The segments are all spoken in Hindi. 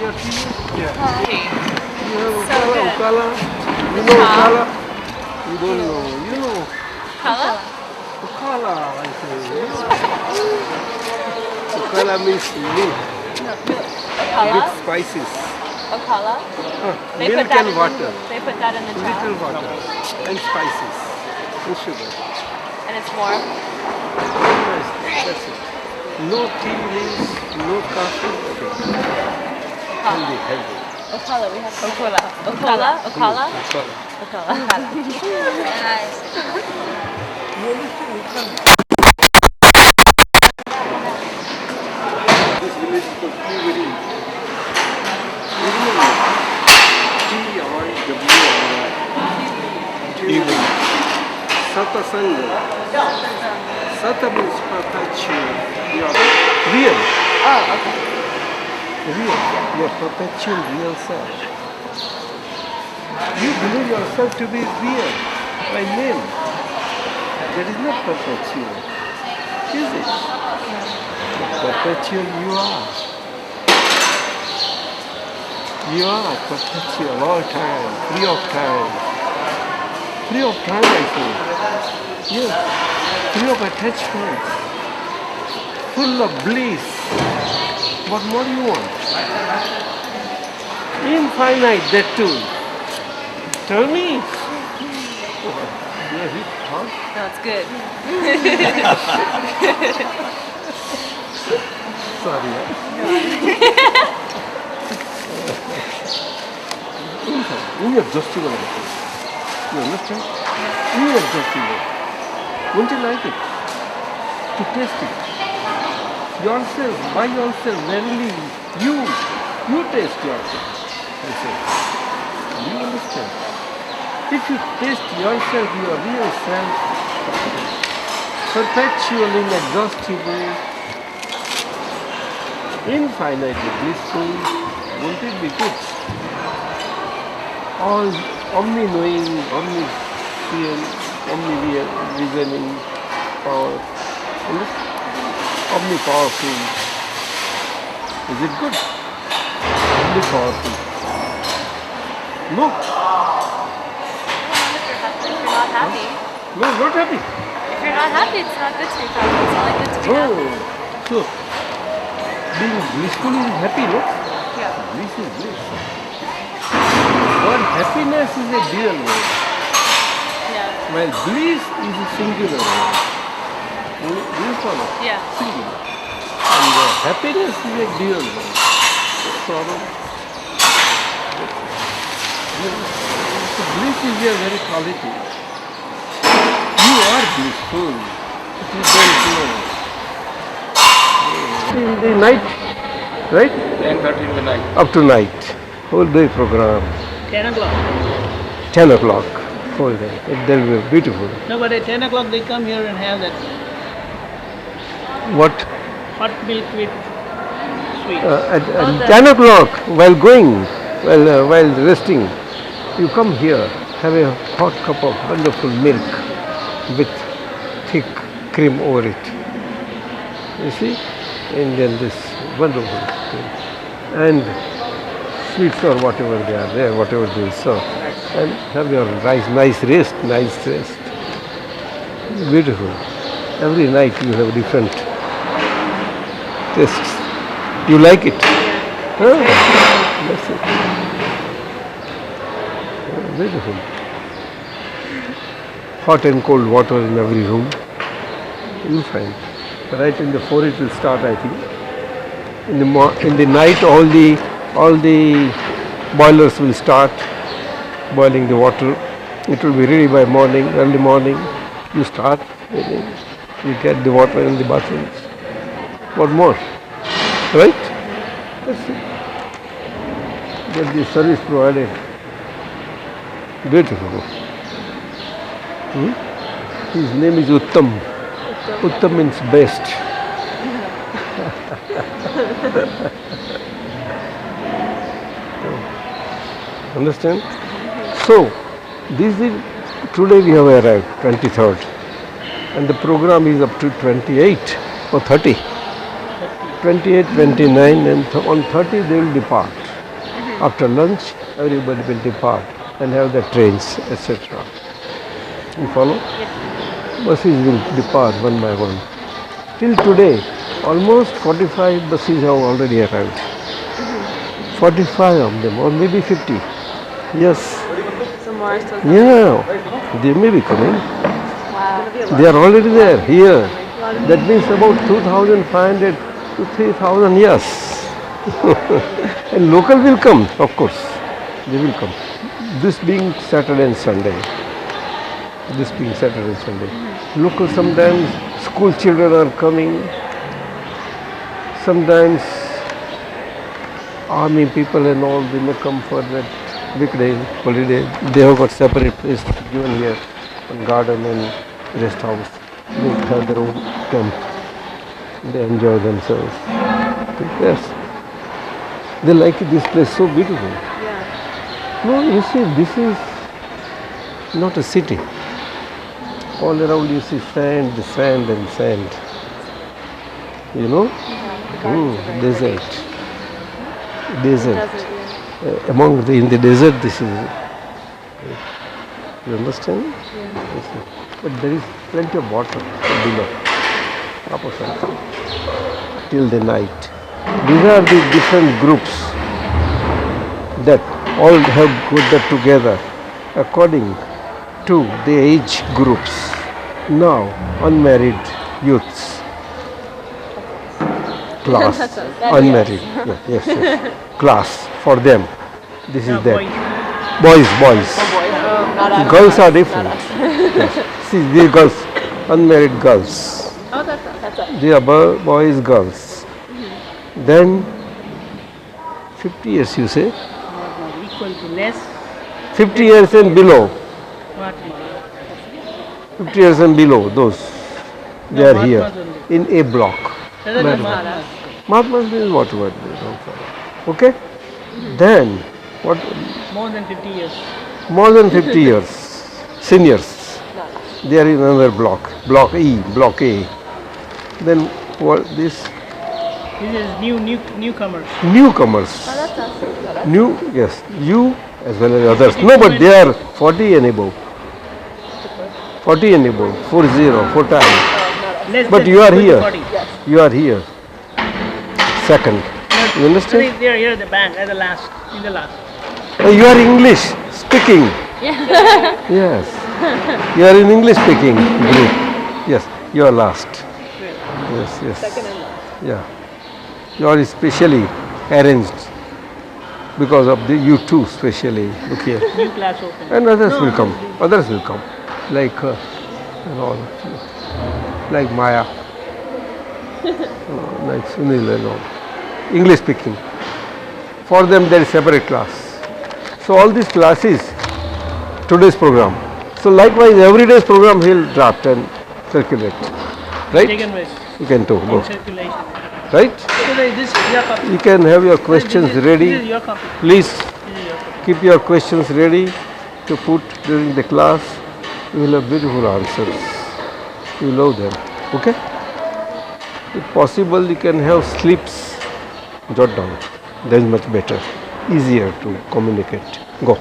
your tea? Yeah. Tea. You have So good. Ukala? You know Cha. Ukala? You don't know. You know Color? Ukala, I say. Ukala means milk Okala? with spices. Okala? They Milk put that and in, water. They put that in the cha. Little water and spices and sugar. And it's warm. Very nice. That's it. No tea leaves, no coffee, nothing. Healthy, healthy. Okala, we have Okala. Okala? Okala? Ukala. Okala. Nice. You understand? Ukala. This village is very T-I-W-R-Y. Satasanga. Sata means perpetual. Real. Oh, okay. Real. Your perpetual real self. You believe yourself to be real by name. That is not perpetual. Is it? Perpetual you are. You are perpetual all time, free of time. Free of time, I think. Yes. Free of attachments. Full of bliss. What more do you want? Infinite, that too. Tell me. Yeah, he thought. No, it's good. Sorry. Inexhaustible. You understand? Inexhaustible. Won't you like it? To taste it. Yourself, by yourself, verily, you taste yourself. I say. Do you understand? If you taste yourself, your real self, perpetual, inexhaustible, infinitely blissful, won't it be good? All omni-knowing, omniscient, omni-visioning power, omni-powerful. Is it good? Omni-powerful. No. If you're not happy. No, not happy. If you're not happy, it's not good to be happy. It's only good to be happy. Oh, so being blissful is happy, no? Yeah. Bliss is bliss. But happiness is a dual word, Yeah. while bliss is a singular word. Do you follow? Yeah. Singular. And happiness is a dual word. Sorrow. So bliss is a very quality. You are blissful, but you don't know. In the night, right? 10:30 in the night. Up to night, whole day program. 10 o'clock. 10 o'clock, whole day. They'll be beautiful. No, but at 10 o'clock they come here and have that What? hot milk with sweet. At 10 o'clock, while going, while resting, you come here, have a hot cup of wonderful milk with thick cream over it. You see? And then this wonderful thing. And sweets or whatever they are there, whatever they serve. And have your nice rest. Beautiful. Every night you have different tastes. You like it? Huh? That's it. Beautiful. Hot and cold water in every room. You'll find. Right in the 4 it will start, I think. In the night, all the boilers will start boiling the water. It will be ready by morning, early morning. You start, you get the water in the bathrooms. What more? Right? That's it. Get the service provided. Beautiful. His name is Uttam. Uttam means best. Understand? So, this is today we have arrived, 23rd, and the program is up to 28 or 30. 28, 29, and on 30 they will depart. After lunch, everybody will depart and have the trains, etc. You follow? Buses will depart one by one. Till today, almost 45 buses have already arrived. 45 of them, or maybe 50. Yes. Some more still Yeah, they may be coming. Wow. They are already there, here. That means about 2,500 to 3,000, yes. And local will come, of course. They will come. This being Saturday and Sunday. This being Saturday and Sunday. Local sometimes, school children are coming. Sometimes army people and all, they may come for that weekday, holiday. They have got separate place given here, one garden and rest house. They have their own camp. They enjoy themselves. Yes. They like this place so beautiful. Yeah. No, you see, this is not a city. All around you see sand, sand and sand. You know? Desert. Desert. Desert, yeah. In the desert, this is. You understand? Yes. But there is plenty of water below. Opposite. Till the night. These are the different groups that all have gathered together according to the age groups. Now, unmarried youths. Class. Unmarried. Yes. Class for them. This is that. Boys. Girls are different. Yes. See, these girls, unmarried girls. Oh, that's it. They are boys, girls. Then 50 years, you say? Equal to less. 50 years and below. What? 50 years and below, those. They No, are here Mahatmas in A block. Mahatmas. Mahatmas means whatever. Okay? Then, what? More than 50 years. More than 50 years. Seniors. They are in another block. Block E, block A. Then, what this? This is newcomers. Newcomers. Oh, that's us. Yes. You as well as others. No, but they are 40 and above. 40 and above. 40, 4 times. Less But than you are equal to here. 40. You are here. Second. You understand? They are here at the back, at the last, in the last. You are English speaking. Yes. You are in English speaking group. Yes. You are last. Yes. Second and last. Yeah. You are specially arranged because of you two specially. Look here. New class open. And others will come. Others will come. Like and all. Like Maya. Like Sunil and all. English speaking. For them there is separate class. So all these classes, today's program. So likewise every day's program he will draft and circulate. Right? Taken with You can talk. Go. in circulation. Right? So this is your copy. You can have your questions This is ready. your copy. Please This is your copy. keep your questions ready to put during the class. You will have beautiful answers. You love them. Okay? If possible, you can have slips. Jot down. That is much better. Easier to communicate. Go.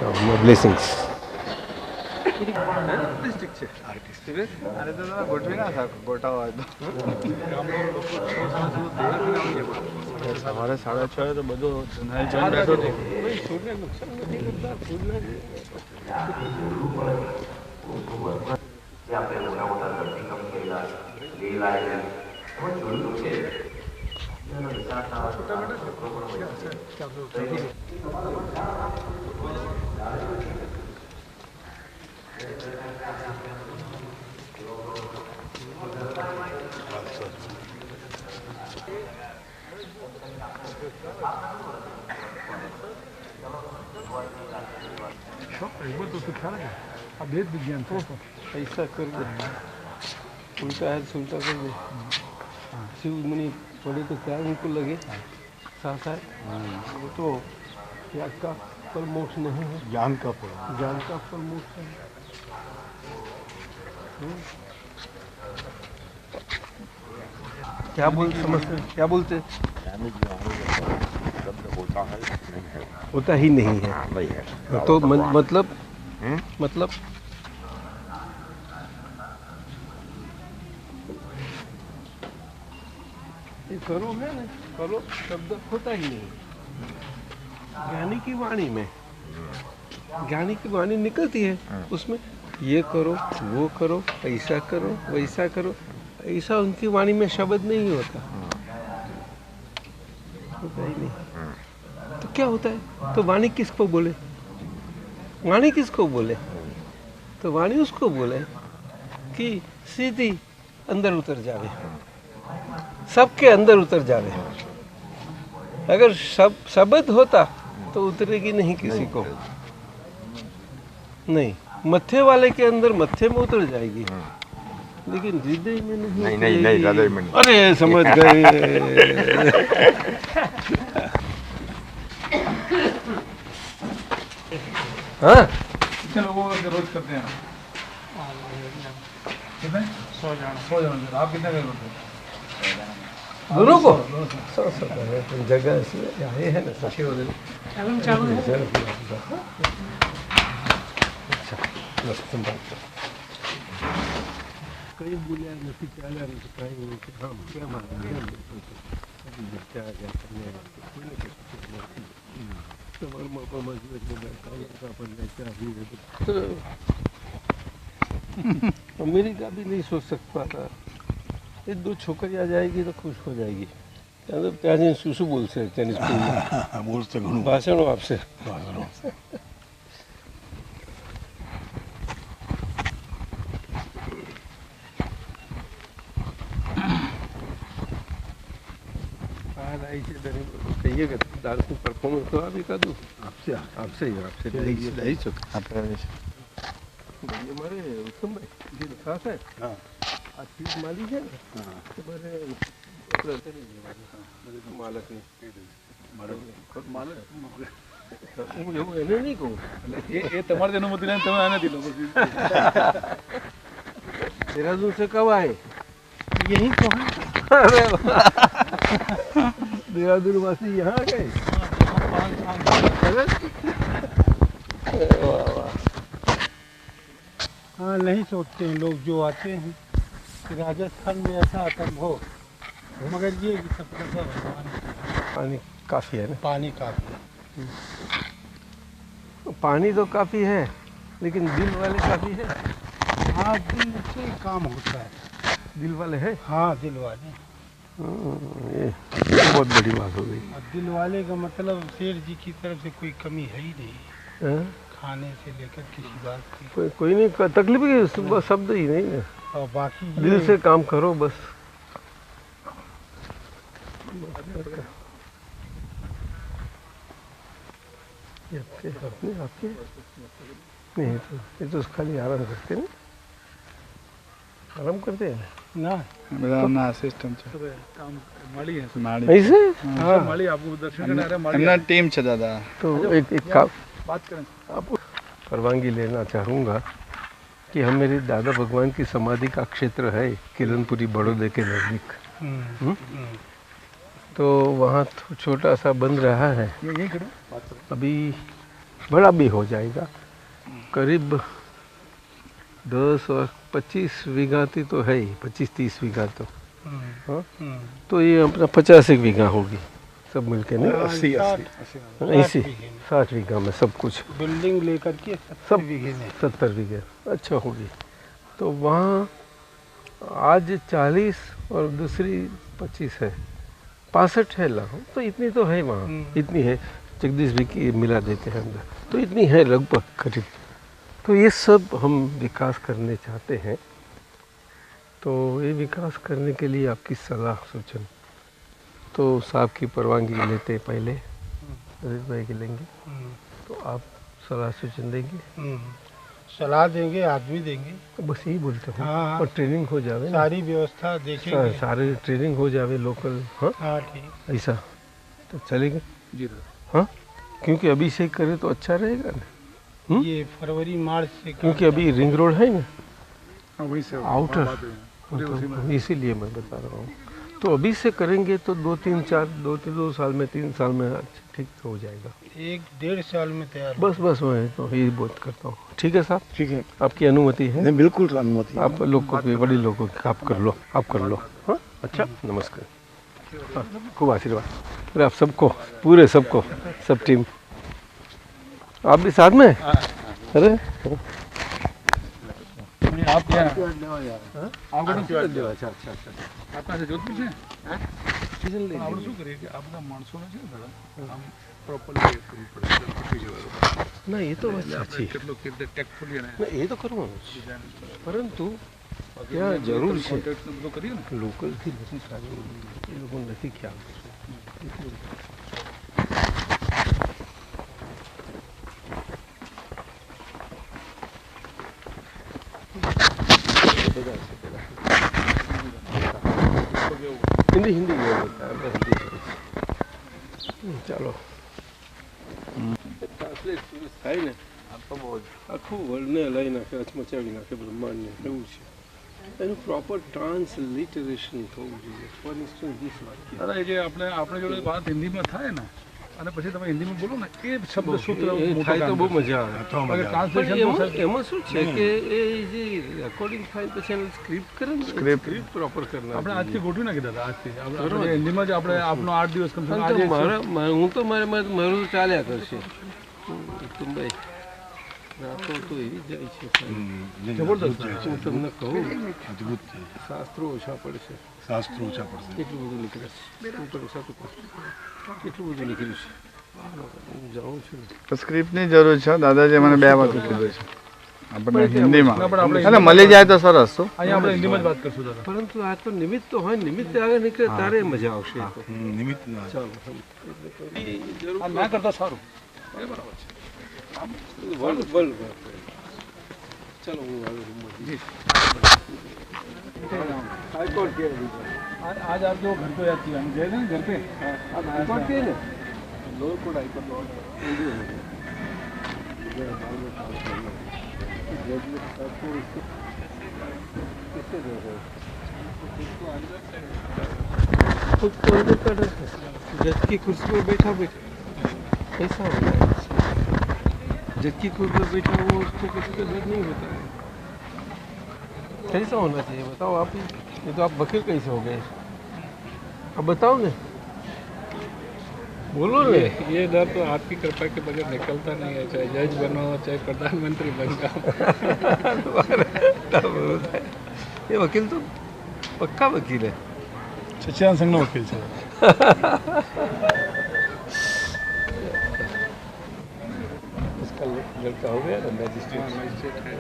My blessings. સવારે 6:30 તો બધું જોઈને બેઠો હતો. ऐसा कर दे उल्टा है सुलटा कर दे शिव मुनि थोड़े तो क्या उनको लगे साथ है वो तो त्याग का फल मोक्ष नहीं है જ્ઞાન का फल. ज्ञान का फल मोक्ष है क्या बोलते समझते क्या बोलते જ્ઞાન જ શબ્દ બોલતા होता ही नहीं है। नहीं है। तो मतलब ये करो है ना, करो शब्द होता ही नहीं। ज्ञानी की वाणी में, ज्ञानी की वाणी निकलती है, उसमें ये करो, वो करो, ऐसा करो, वैसा करो, ऐसा उनकी वाणी में शब्द नहीं होता ही नहीं। तो क्या होता है? तो वाणी किसको बोले? वाणी किसको बोले? तो वाणी उसको बोले कि सीधी अंदर उतर जावे, सबके अंदर उतर जावे। अगर शब्द होता तो उतरेगी नहीं किसी को, नहीं। मत्थे वाले के अंदर मत्थे में उतर जाएगी, लेकिन हृदय में नहीं। नहीं हृदय में नहीं। अरे समझ गए। हाँ, कितने लोगों का रोज करते हैं? कितने? 100 जन। आप कितने का करते हैं? दोनों को 100 जगह से आए हैं ना सखी वाले। अच्छा, कई बोलिया नहीं चाला नहीं कहीं नहीं हम क्या मानेंगे हम बच्चा आ गया करने तो वर्मा पर मजबूत में बैठा का पर लेके अभी तो अमेरिका भी नहीं सोच सकता था। ये 2 छोकरी आ जाएगी तो खुश हो जाएगी। तो त्याजी सुसु बोल से टेनिस स्कूल में बोल से भाषण हो आपसे कहिएगा डांस में परफॉर्मेंस तो आप ही कर दूँ आपसे नहीं चुका हमारे उत्तम भाई जी खास है। आज चीज माली है ना, तुम्हारे मालक ने नहीं कहूँ ये तुम्हारे जन्मदिन है, तुम्हें आने दिलो बस। देहरादून से कब आए? यही तो है। अरे देहरादून वासी यहाँ आ गए। हाँ, नहीं सोचते हैं लोग जो आते हैं कि राजस्थान में ऐसा आतंक हो, मगर ये कि सब भगवान पानी काफ़ी है ना? पानी काफी है। पानी तो काफ़ी है, लेकिन दिल वाले काफ़ी है। हाँ, दिल से काम होता है। दिल वाले है? हाँ, दिल वाले। ये बहुत बड़ी बात हो गई। और दिल वाले का मतलब शेर जी की तरफ से कोई कमी है ही नहीं, खाने से लेकर किसी बात की। कोई नहीं, तकलीफ ही शब्द ही नहीं है। और बाकी दिल से काम करो बस। ये आपके नहीं तो ये तो खाली आराम करते हैं, आराम करते हैं ना। मेरा ना असिस्टेंट काम माली है, ऐसे। हाँ, माली आपको दर्शन करने आ रहा है। माली ना टीम से ज़्यादा। तो एक काम बात करें, आपको परवानगी लेना चाहूँगा कि हम मेरे दादा भगवान की समाधि का क्षेत्र है किरणपुरी बड़ौदे के नज़दीक। तो वहाँ छोटा सा बन रहा है, यही करो अभी बड़ा भी हो जाएगा, करीब 10 और 25 बीघा तो है ही, 25-30 बीघा तो। हाँ, तो ये अपना 50 बीघा होगी सब मिलके नहीं? 80 60 बीघा में सब कुछ बिल्डिंग लेकर के सब 70 बीघे। अच्छा होगी। तो वहाँ आज 40 और दूसरी 25 है, 65 है लाखों। तो इतनी तो है वहाँ, इतनी है। जगदीश भी की मिला देते हैं अंदर, तो इतनी है लगभग करीब। तो ये सब हम विकास करने चाहते हैं। तो ये विकास करने के लिए आपकी सलाह सूचन तो साहब की परवानगी लेते पहले रजत भाई की लेंगे, तो आप सलाह सूचन देंगे? सलाह देंगे, आदमी देंगे। बस यही बोलते हैं। हाँ, और ट्रेनिंग हो जावे, सारी व्यवस्था देखेंगे, सारे ट्रेनिंग हो जावे लोकल। हाँ हाँ, ठीक। ऐसा तो चलेगा जी। हाँ, क्योंकि अभी से करें तो अच्छा रहेगा ना। ये फरवरी मार्च से, क्योंकि अभी रिंग रोड है ना वहीं से आउटर, तो इसीलिए मैं बता रहा हूँ। तो अभी से करेंगे तो 2 साल में 3 साल में ठीक हो जाएगा। 1-1.5 साल में तैयार हो। बस मैं तो यही बात करता हूँ। ठीक है साहब, ठीक है, आपकी अनुमति है? नहीं बिल्कुल अनुमति। आप लोग को बड़े लोगों को आप कर लो, आप कर लो। हाँ अच्छा, नमस्कार। हाँ, खूब आशीर्वाद। अरे आप सबको, पूरे सबको, सब टीम, आप भी साथ में? अरे आप क्या अच्छा अच्छा अच्छा आप कहाँ से जोधपुर से આપણે શું કરીએ કે આ બધા માણસોને છે ને દાદા આમ પ્રોપરલી કરવું પડે પટી જવાનું ना ये तो बात अच्छी है। કેટલો કેવી રીતે ટેક્ટફુલી અને ना ये तो करूँ, परंतु क्या जरूर છે કોન્ટેક્ટ બધું કરીએ ને લોકલ થી નથી સારું, એ લોકો નથી ખ્યાલ. हिंदी हिंदी में होता है, बस हिंदी चलो ટ્રાન્સલેટ થાય ને આખું વર્લ્ડને લઈ નાખે, હચમચાવી નાખે બ્રહ્માંડને, એવું છે. એનું પ્રોપર ટ્રાન્સલિટરેશન થવું જોઈએ. ફોર ઇન્સ્ટન્સ ધીસ વાક્ય દાદા એ જે આપણે જોડે વાત હિન્દીમાં થાય ને અને પછી તમે હિન્દીમાં બોલો ને એ શબ્દ સૂત્ર થાય તો બહુ મજા આવે. ટ્રાન્સલેશન એમાં શું છે કે એ જે રેકોર્ડિંગ થાય પછી એનું સ્ક્રિપ્ટ કરે ને, સ્ક્રિપ્ટ પ્રોપર કરના આપણે આજથી ગોઠવી નાખી દાદા આજથી આપણે હિન્દીમાં જ આપણે આપણો 8 દિવસ કમ સે કમ હું તો મારું ચાલ્યા કરશે ભાઈ. રાતો તો એવી જાય છે જબરદસ્ત. હું તમને કહું, શાસ્ત્રો ઓછા પડશે, કેટલું બધું નીકળે છે. હું તમને સાચું કહું, કેટલું બધું નીકળ્યું છે. હું જાઉં છું ને સ્ક્રિપ્ટની જરૂર છે દાદાજી, મને 2 વખત કીધું છે આપણને હિન્દીમાં, પણ આપણે એટલે મળી જાય તો સરસ. તો અહીંયા આપણે હિન્દીમાં જ વાત કરશું દાદા. પરંતુ આ તો નિમિત્ત તો હોય, નિમિત્ત આગળ નીકળે તારે મજા આવશે. નિમિત્ત ચાલો આ ના કરતા સારું એ બરાબર છે. चलो हाईकोर्ट के आज आप जो घर पे आती है हम गए थे ना घर पे हाईकोर्ट के ना लोअर कोर्ट हाईकोर्ट जज की कुर्सी पर बैठा ऐसा होना है. जज की कुर्सी पर बैठा वो उसको किसी का डर नहीं होता है. कैसा होना चाहिए बताओ आप ही. ये तो आप वकील कैसे हो गए, अब बताओ ने, बोलो ने. ये डर तो आपकी कृपा के बगैर निकलता नहीं है, चाहे जज बनो चाहे प्रधानमंत्री बन जाओ. ये वकील तो पक्का वकील है. सच्चिदानंद संघ वकील છે. उसका लड़का हो गया ना मैजिस्ट्रेट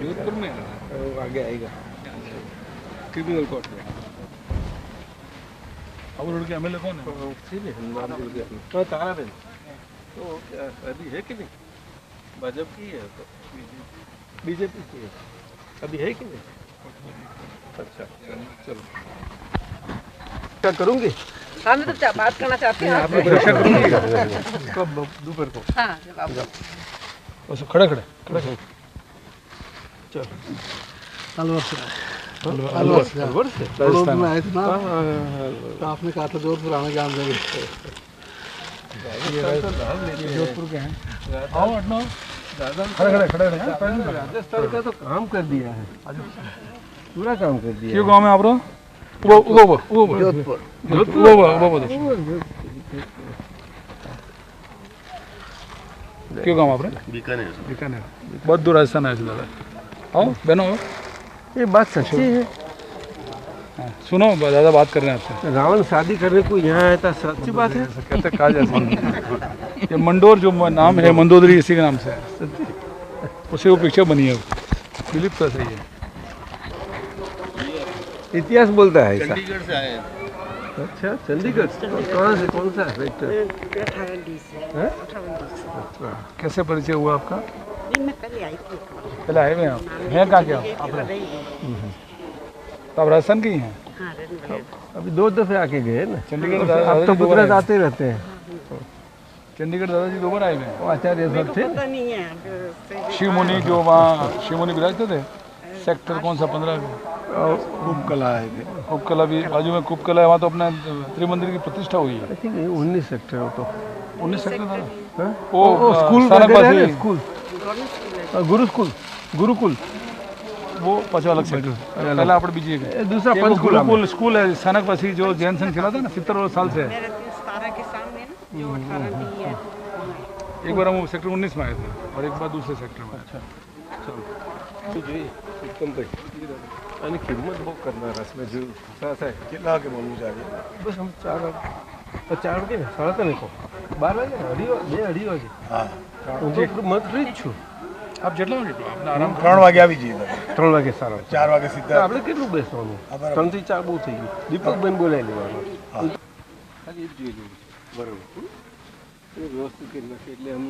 जोधपुर में वो आगे आएगा क्रिमिनल कोर्ट में. अब लड़के एमएलए कौन है? हाँ ताराबेन तो क्या अभी है कि नहीं, भाजपा की है तो बीजेपी की है अभी है कि नहीं. अच्छा चलो क्या करूँगी. हाँ मैं तो बात करना चाहती हूँ. आप परीक्षा करूँगी कब दोपहर को. हाँ जब आप बस खड़े खड़े चलो अलवर से अलवर से जोधपुर में आए थे ना, हाँ तो आपने कहा था जोधपुर आने जान देंगे. जोधपुर के हैं. आओ हटना खड़े खड़े राजस्थान का तो काम कर दिया है, पूरा काम कर दिया. क्यों गाँव में आप रहो जोधपुर क्यों गाँव आप रहे? बीकानेर बहुत दूर राजस्थान आए थे दादा. आओ बहनों आओ. ये बात सच्ची है. हाँ, सुनो दादा बात कर रहे हैं आपसे. रावण शादी करने को यहाँ आया था, सच्ची बात है. कहते कहा जाता है ये मंडोर जो नाम है मंदोदरी इसी के नाम से है. उसी वो पिक्चर बनी है दिलीप का सही है. इतिहास बोलता है ऐसा. ચંડીગઢ से आए. अच्छा चंडीगढ़ कहाँ से, कौन सा सेक्टर. हैं? कैसे परिचय हुआ आपका? मैं पहले आई थी. पहले आए हुए हैं आप. हैं कहाँ के आप? तो आप राजस्थान के ही हैं? हाँ रन अभी 2 दफे आके गए ना. चंडीगढ़ आप दादाजी तो 2 बार गुजरात आए. आते रहते हैं. चंडीगढ़ दादाजी 2 बार आए हुए हैं. वो आचार्य साहब थे पता नहीं है. शिव मुनि जो वहाँ शिव मुनि विराजते थे सेक्टर कौन सा 15 में. खूब कला है कुप कला भी बाजू में कुप कला है, वहाँ तो अपना त्रिमंदिर की प्रतिष्ठा हुई है। आई थिंक 19 सेक्टर हो तो 19 सेक्टर था। हाँ? वो स्कूल स्थानक वगैरह है वासी- ना, स्कूल गुरुकुल वो पाछो अलग सेक्टर पहले आप बीजी ये दूसरा पंचकुला में। गुरुकुल स्कूल है स्थानकवासी जो जैन संघ चला था ना 70 साल से। मेरे 17 के सामने ना जो 18 डी है एक बार हम सेक्टर 19 में आए थे और एक बार दूसरे सेक्टर में। अच्छा एकदम आणि किंमत बघ करणार असं जो असं आहे कितना के बोलू जा रही है बस हम 4 વાગે ને 3:30 को 12 વાગે ને 2:30 વાગે हाँ હું તો મત ફ્રી જ છું आप જેટલા વાગે આપણે આરામ 3 વાગે આવી જઈએ તમે 3 વાગે સારા 4 વાગે સીધા આપણે કેટલું બેસવાનું હા, બરાબર. 3 થી 4 બહુ થઈ ગયું દીપકબેન બોલાવી લેવાનું ખાલી એ જ જોઈ લેવું બરાબર એ વ્યવસ્થિત કરી નાખે એટલે આમ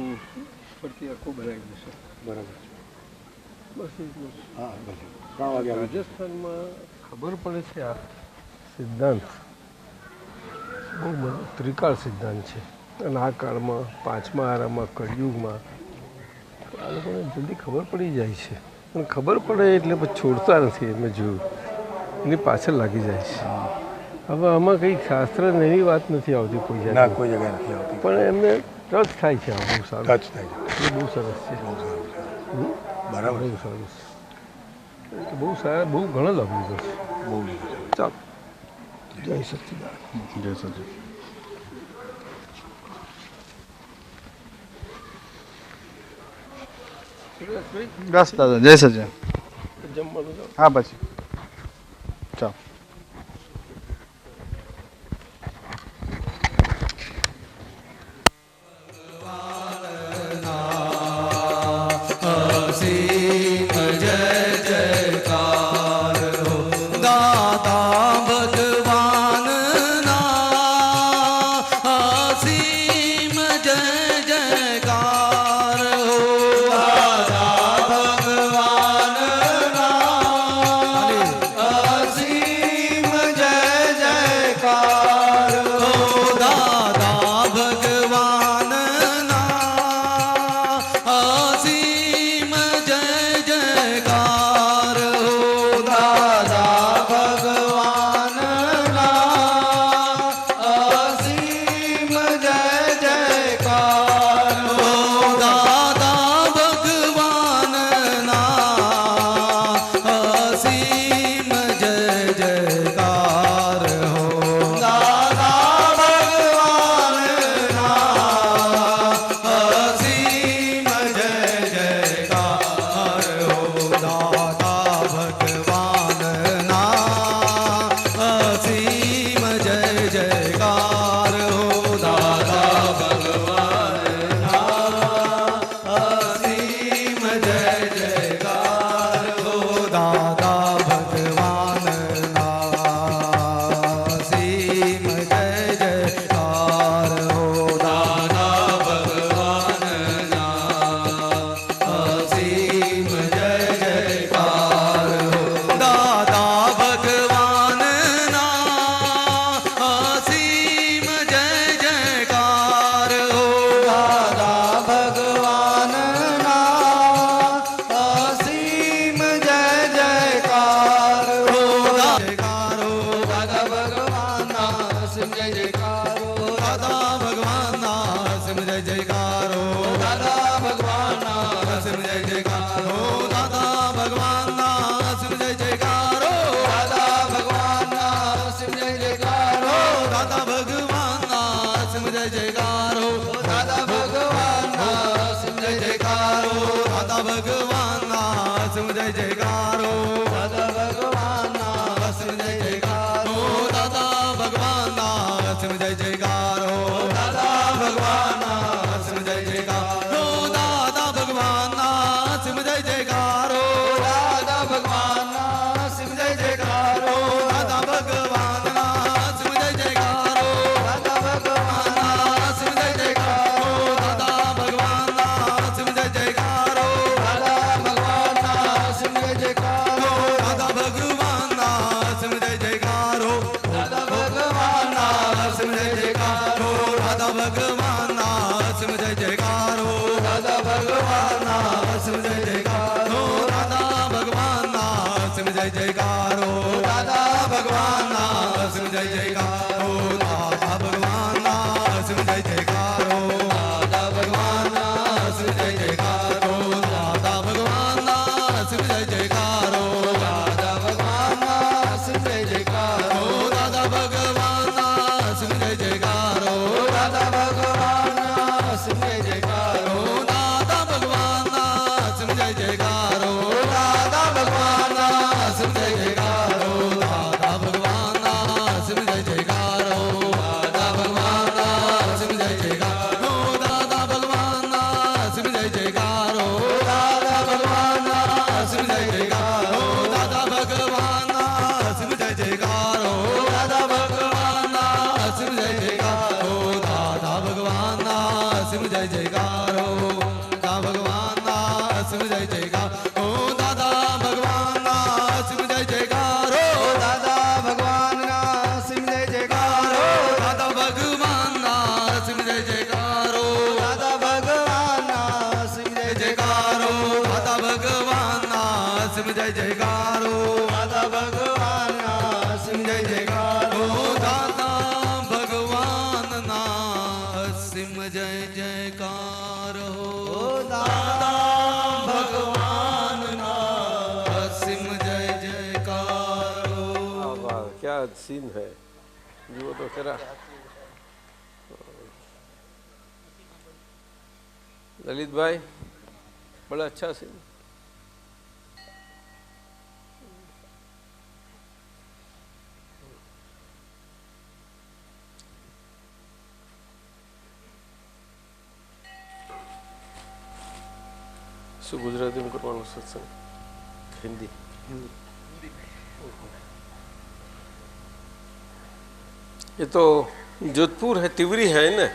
ફરતી આખું બનાવી દેશે બરાબર બસ એટલું જ. हाँ बस 3 વાગે આવી રાજસ્થાનમાં ખબર પડે છે આ સિદ્ધાંત બહુ ત્રિકાળ સિદ્ધાંત છે અને આ કાળમાં પાંચમા આરામાં કળિયુગમાં આ લોકોને જલ્દી ખબર પડી જાય છે પણ ખબર પડે એટલે પછી છોડતા નથી મેં જોયું એની પાછળ લાગી જાય છે હવે આમાં કંઈ શાસ્ત્ર ને એવી વાત નથી આવતી કોઈ ना જાતની कोई जगह नहीं होती પણ એમને ટચ થાય છે આ બહુ સારું टच થાય એ બહુ સરસ છે બરાબર બહુ સરસ એ બહુ સારા બહુ ઘણો લાભ લીધો છે બહુ ચાલો જય સચ્ચિદાનંદ જય સચિન બસ દાદા જય સચિન જમવાનું જાઓ હા પછી ચાલો जय जयकार हो दादा भगवान सिम जय सिम जय जयकार हो दादा भगवान ना सिम जय जयकार हो दादा भगवान ना सिम जय जयकार हो दादा भगवान ना सिम जय जयकार हो दादा भगवान ना सिम जय जयकार हो दादा भगवान ना सिम जय जयकार हो दादा भगवान ना सिम जय जयकार हो दादा भगवान ना सिम जय जयकार हो दादा भगवान ना सिम जय जयकार हो दादा भगवान ना सिम जय जयकार हो। वाह क्या सीन है जी, वो तो करा ललित भाई, बड़ा अच्छा सीन। શું ગુજરાતીમાં કરવાનું સત્સંગ? હિન્દી. ये तो जोधपुर है, तिवरी है ना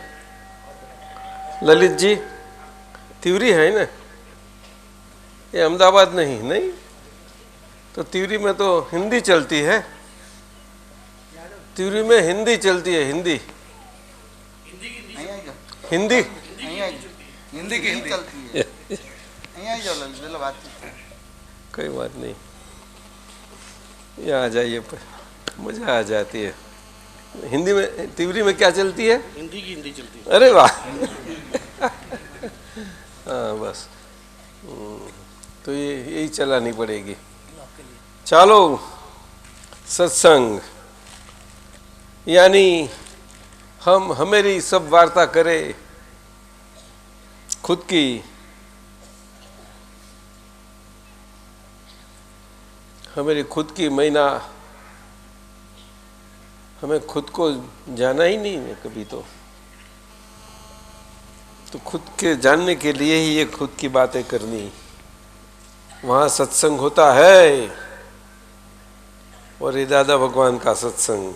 ललित जी, तिवरी है ना, ये अहमदाबाद नहीं नहीं, तो तिवरी में तो हिंदी चलती है, तिवरी में हिंदी चलती है, हिंदी हिंदी हिंदी की हिंदी चलती है। कोई बात नहीं, यहाँ आ जाइए पर मजा आ जाती है। हिंदी में, तिवरी में क्या चलती है? हिंदी की हिंदी चलती है। अरे वाह हाँ बस, तो ये यही चलानी पड़ेगी। चलो सत्संग, यानी हमेरी सब वार्ता करे खुद की, हमारी खुद की महीना, हमें खुद को जाना ही नहीं है कभी, तो खुद के जानने के लिए ही ये खुद की बातें करनी। वहाँ सत्संग होता है, और ये दादा भगवान का सत्संग,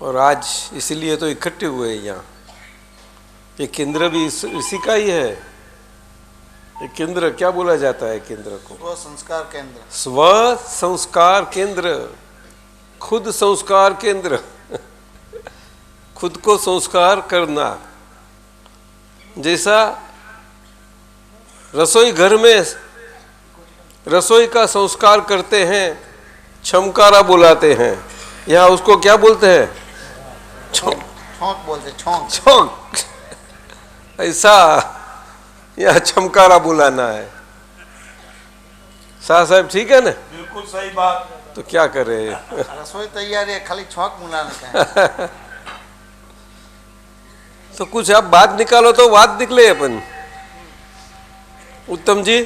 और आज इसीलिए तो इकट्ठे हुए यहाँ। ये केंद्र भी इसी का ही है। ये केंद्र क्या बोला जाता है? केंद्र को स्व संस्कार केंद्र। स्व संस्कार केंद्र, खुद संस्कार केंद्र खुद को संस्कार करना। जैसा रसोई घर में रसोई का संस्कार करते हैं, छमकारा बुलाते हैं, यहाँ उसको क्या बोलते हैं? छौंक बोलते, छौंक छौंक। ऐसा यहाँ छमकारा बुलाना है। शाह साहब ठीक है ना? बिल्कुल सही बात। तो क्या करे, रसोई तैयार है, खाली छौंक बुलाने का है। तो कुछ आप बात निकालो तो बात निकले अपन। उत्तम जी,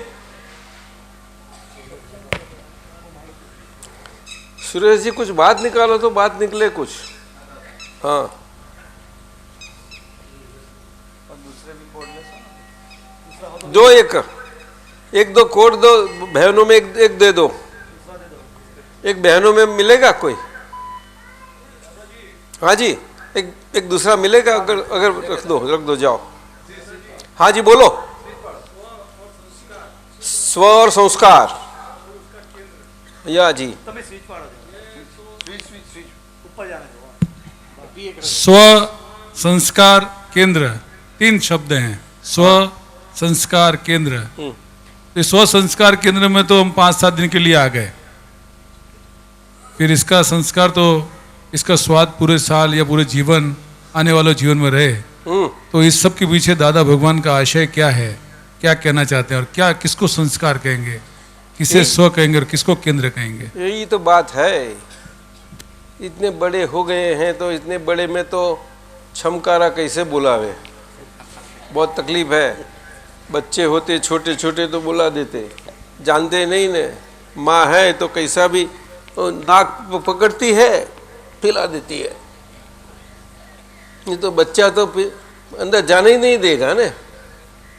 सुरेश जी, कुछ बात निकालो तो बात निकले कुछ। हाँ, दो एक दो कोड दो, बहनों में एक दे दो, एक बहनों में मिलेगा कोई? हाँ जी, एक दूसरा मिलेगा? अगर रख दो जाओ। हाँ जी बोलो। स्व और संस्कार, या जी स्व संस्कार केंद्र, 3 शब्द हैं। स्व संस्कार केंद्र। तो स्व संस्कार केंद्र में तो हम 5-7 दिन के लिए आ गए, फिर इसका संस्कार तो इसका स्वाद पूरे साल या पूरे जीवन, आने वाले जीवन में रहे। तो इस सब के पीछे दादा भगवान का आशय क्या है, क्या कहना चाहते हैं, और क्या किसको संस्कार कहेंगे, किसे स्व कहेंगे और किसको केंद्र कहेंगे? यही तो बात है। इतने बड़े हो गए हैं तो इतने बड़े में तो छमकारा कैसे बुलावे, बहुत तकलीफ है। बच्चे होते छोटे छोटे तो बुला देते, जानते नहीं ने। माँ है तो कैसा भी नाक पकड़ती है, पिला देती है। ये तो बच्चा तो अंदर जाने ही नहीं देगा ने,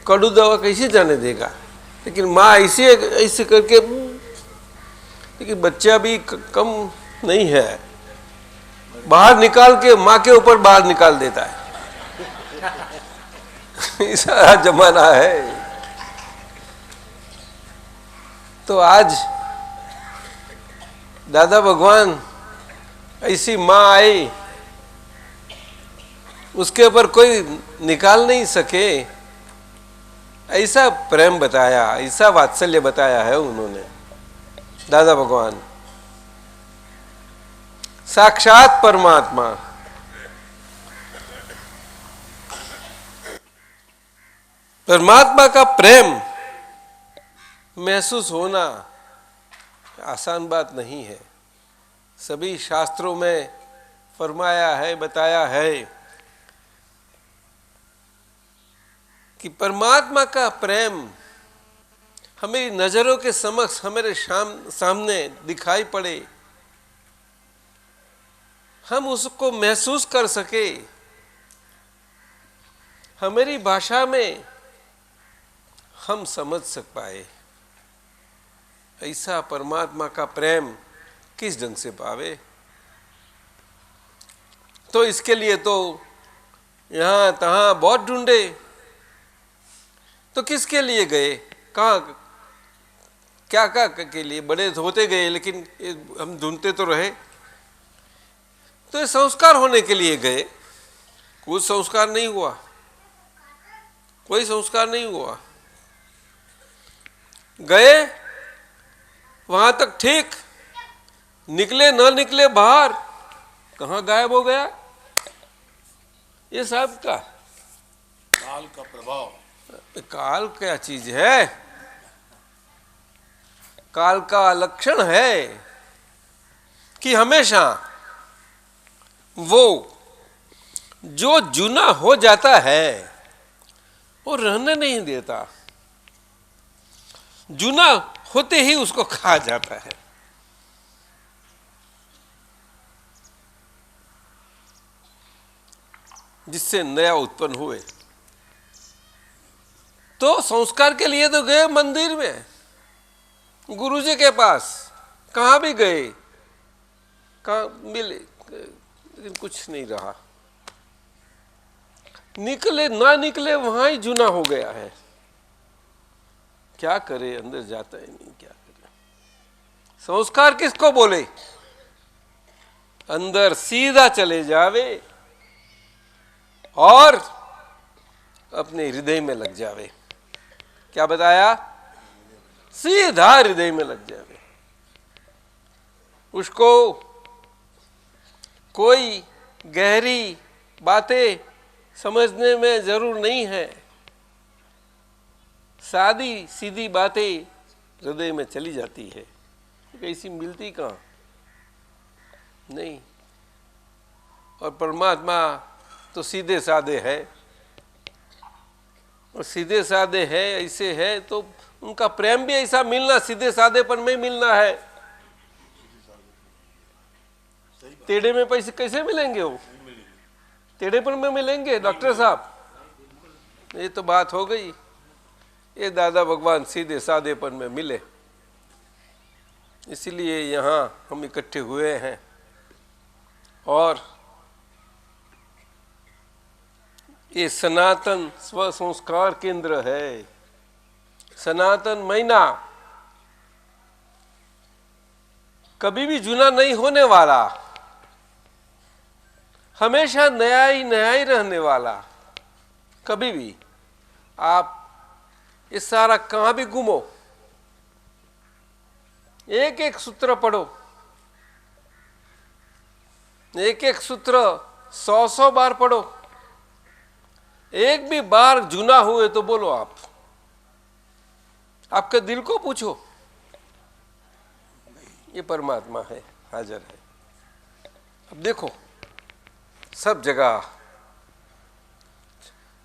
कड़ू दवा कैसे जाने देगा। लेकिन माँ ऐसे करके, लेकिन बच्चा भी कम नहीं है, बाहर निकाल के माँ के ऊपर बाहर निकाल देता है। ऐसा जमाना है। तो आज दादा भगवान ऐसी माँ आई, उसके ऊपर कोई निकाल नहीं सके, ऐसा प्रेम बताया, ऐसा वात्सल्य बताया है उन्होंने। दादा भगवान साक्षात परमात्मा। परमात्मा का प्रेम महसूस होना आसान बात नहीं है। सभी शास्त्रों में फरमाया है, बताया है कि परमात्मा का प्रेम हमारी नजरों के समक्ष, हमारे सामने दिखाई पड़े, हम उसको महसूस कर सके, हमारी भाषा में हम समझ सक पाए। ऐसा परमात्मा का प्रेम किस ढंग से पावे? तो इसके लिए तो यहां तहां बहुत ढूंढे, तो किसके लिए गए, कहाँ, क्या के लिए? बड़े होते गए, लेकिन हम ढूंढते तो रहे। तो ये संस्कार होने के लिए गए। कुछ संस्कार नहीं हुआ, कोई संस्कार नहीं हुआ। गए वहां तक ठीक, निकले न निकले बाहर, कहाँ गायब हो गया? ये सब का काल का प्रभाव। काल क्या चीज है? काल का लक्षण है कि हमेशा वो जो जूना हो जाता है वो रहने नहीं देता, जूना होते ही उसको खा जाता है। जिससे नया उत्पन्न हुए। तो संस्कार के लिए तो गए मंदिर में, गुरुजी के पास, कहाँ भी गए, कहाँ मिले, लेकिन कुछ नहीं रहा। निकले ना निकले वहां ही जूना हो गया है। क्या करे, अंदर जाता ही नहीं, क्या करे? संस्कार किसको बोले? अंदर सीधा चले जावे और अपने हृदय में लग जावे। क्या बताया? सीधा हृदय में लग जावे। उसको कोई गहरी बातें समझने में जरूर नहीं है, सादी सीधी बातें हृदय में चली जाती है। कैसी मिलती कहाँ? नहीं। और परमात्मा तो सीधे साधे है, और सीधे साधे है, ऐसे है, तो उनका प्रेम भी ऐसा मिलना सीधे साधेपन में मिलना है। टेढ़े में पैसे कैसे मिलेंगे? वो टेढ़ेपन में मिलेंगे डॉक्टर साहब? ये तो बात हो गई। ये दादा भगवान सीधे साधेपन में मिले, इसलिए यहाँ हम इकट्ठे हुए हैं। और ये सनातन स्व संस्कार केंद्र है, सनातन महीना कभी भी जूना नहीं होने वाला, हमेशा नया ही रहने वाला। कभी भी आप ये सारा कहाँ भी घूमो, एक एक सूत्र पढ़ो, एक एक सूत्र 100 बार पढ़ो, एक भी बार जूना हुए तो बोलो। आप आपके दिल को पूछो, ये परमात्मा है, हाजिर है। अब देखो सब जगह।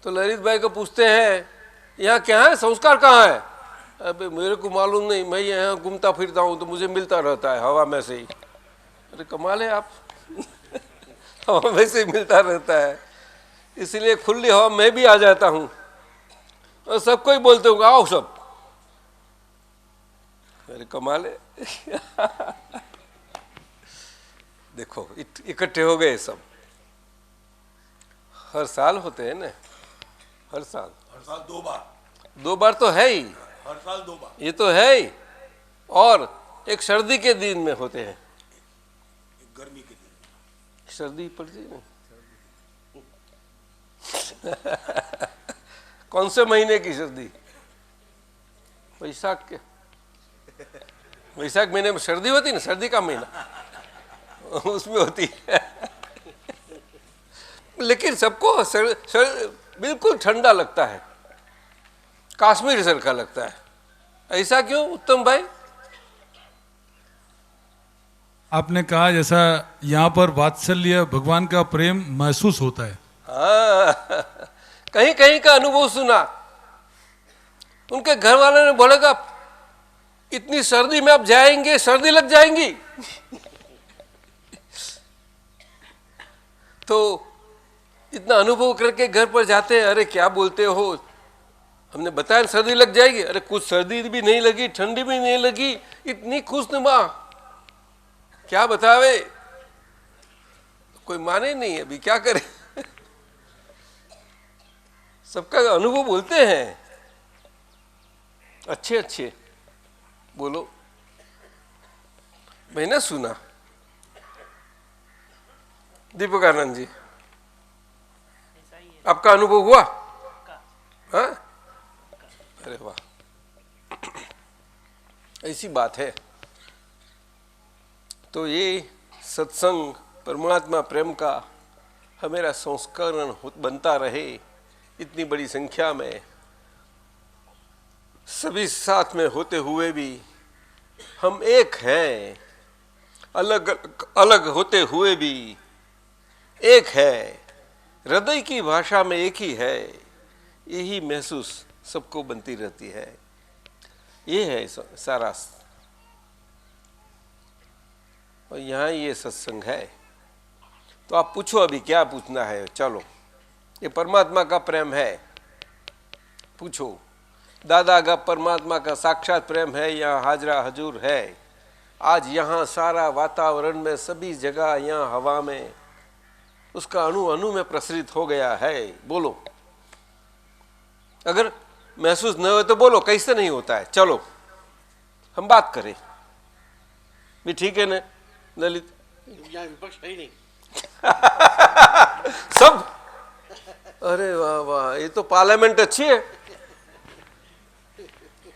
तो ललित भाई को पूछते हैं यहाँ क्या है, संस्कार कहाँ है? अबे मेरे को मालूम नहीं, मैं यहाँ घूमता फिरता हूँ तो मुझे मिलता रहता है हवा में से ही। अरे कमाल है आप हवा में से ही मिलता रहता है, इसलिए खुली हवा में भी आ जाता हूँ और सबको ही बोलते हो आओ सब। अरे कमाल है देखो इकट्ठे हो गए सब, हर साल होते हैं ना, हर साल हर साल 2 बार, 2 बार तो है ही, हर साल 2 बार, ये तो है ही। और एक सर्दी के दिन में होते हैं, एक गर्मी के दिन। सर्दी पड़ती है ना। कौन से महीने की सर्दी? वैशाख के, वैशाख महीने में सर्दी होती है ना, सर्दी का महीना उसमें होती है। लेकिन सबको बिल्कुल ठंडा लगता है, कश्मीर सर का लगता है। ऐसा क्यों उत्तम भाई? आपने कहा जैसा यहाँ पर वात्सल्य, भगवान का प्रेम महसूस होता है। हाँ, कहीं कहीं का अनुभव सुना, उनके घर वाले ने बोलेगा इतनी सर्दी में आप जाएंगे, सर्दी लग जाएंगी। तो इतना अनुभव करके घर पर जाते हैं, अरे क्या बोलते हो, हमने बताया सर्दी लग जाएगी। अरे कुछ सर्दी भी नहीं लगी, ठंडी भी नहीं लगी, इतनी खुशनुमा, क्या बतावे, कोई माने नहीं, अभी क्या करे। सबका अनुभव बोलते हैं, अच्छे अच्छे बोलो। मैंने सुना, दीपकानंद जी, आपका अनुभव हुआ? हाँ, अरे वाह, ऐसी बात है। तो ये सत्संग, परमात्मा प्रेम का हमारा संस्करण बनता रहे। इतनी बड़ी संख्या में सभी साथ में होते हुए भी हम एक हैं, अलग अलग होते हुए भी एक है, हृदय की भाषा में एक ही है, यही महसूस सबको बनती रहती है। ये है सारा, और यहाँ ये सत्संग है। तो आप पूछो अभी क्या पूछना है, चलो। ये परमात्मा का प्रेम है, पूछो। दादा का परमात्मा का साक्षात प्रेम है, यहाँ हाजरा हजूर है। आज यहाँ सारा वातावरण में, सभी जगह, यहाँ हवा में उसका अणु अणु में प्रसरित हो गया है। बोलो, अगर महसूस न हो तो बोलो कैसे नहीं होता है। चलो हम बात करें भी, ठीक है ना ललित? विपक्ष है ही नहीं। सब, अरे वाह वाह, ये तो पार्लियामेंट अच्छी है।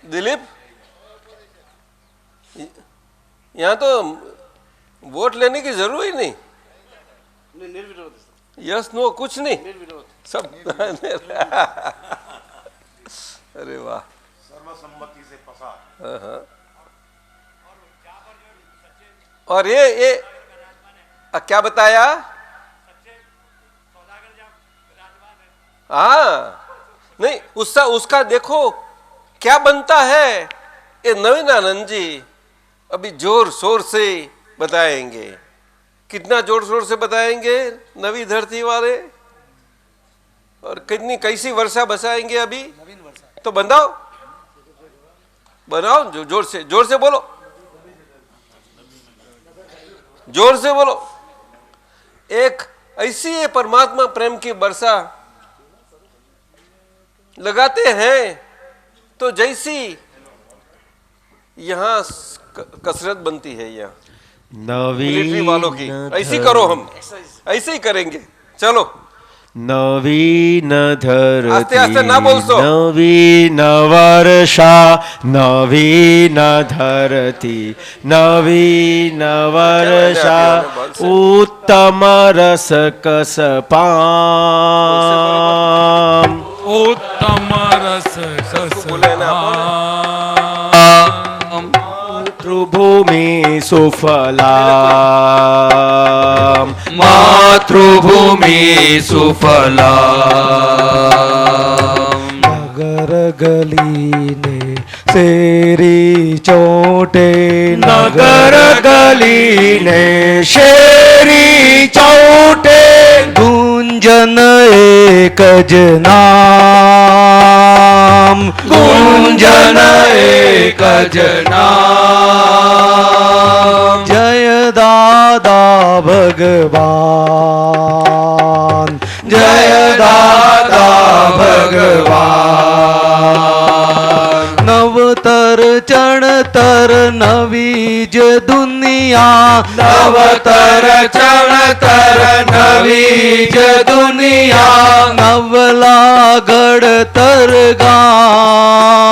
दिलीप, यहाँ तो वोट लेने की जरूरत ही नहीं, निर्विरोध, यस नो कुछ नहीं, निर्विरोध, सब। अरे वाह, सर्वसम्मति से पसार। हाँ। और ये क्या बताया? हाँ, नहीं उसका देखो क्या बनता है। ये नवीन आनंद जी अभी जोर शोर से बताएंगे। कितना जोर शोर से बताएंगे नवी धरती वाले, और कितनी कैसी वर्षा बसाएंगे अभी। तो बनाओ बनाओ, जोर से बोलो, जोर से बोलो। एक ऐसी है परमात्मा प्रेम की वर्षा लगाते हैं तो जैसी यहाँ कसरत बनती है, यहाँ मिलिट्री वालों की। ऐसी करो, हम ऐसे ही करेंगे। चलो, नवीन धरती, आस्ते आस्ते ना बोल सो। नवीन वर्षा, नवीन धरती, नवीन वर्षा, उत्तम रस कस पाम, उत्तम रस मातृभूमि सुफला, मातृभूमि सुफला, नगर गली ने शेरी चोटे, नगर गली ने शेरी चोटे, गुंजन एक नाम, गुंजन एक नाम, जय दादा भगवान, जय ચણતર નવી જ દુનિયા નવતર ચણતર નવી જ દુનિયા નવલા ઘડતર ગાન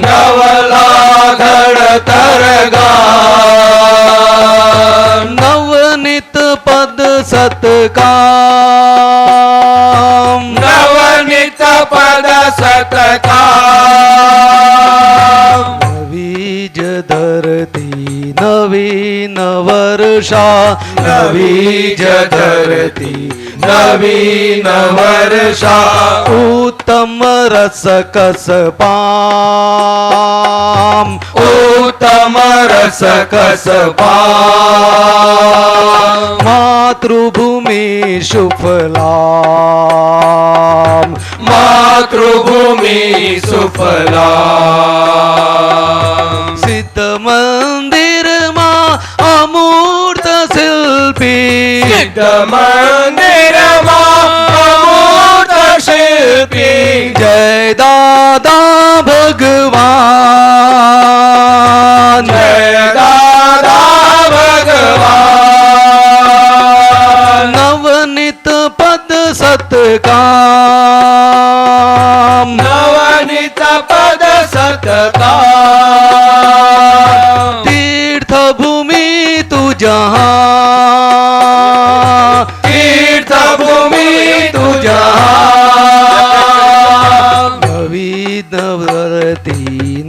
નવલા ઘડતર ગાન નવનિત પદ સતકામ નવનિત પદ સતકામ નવી જ ધરતી નવીન વર્ષા નવી જ ધરતી નવીન વર્ષા ઉત્તમ રસ કસ પામ ઉત્તમ રસ કસ પામ માતૃભૂમિ સુફલામ માતૃભૂમિ સુફલામ સિદ્ધ મંદિરમાં અમૂર્ત શિલ્પી સિદ્ધ મંદિરમાં અમૂર્ત શિલ્પી જય દાદા ભગવાન જય દાદા ભગવાન નવનિત પદ સતકામ નવનિત પદ સતકામ तीर्थ भूमि तू जहाँ तीर्थ भूमि तू जहाँ नवी नवरती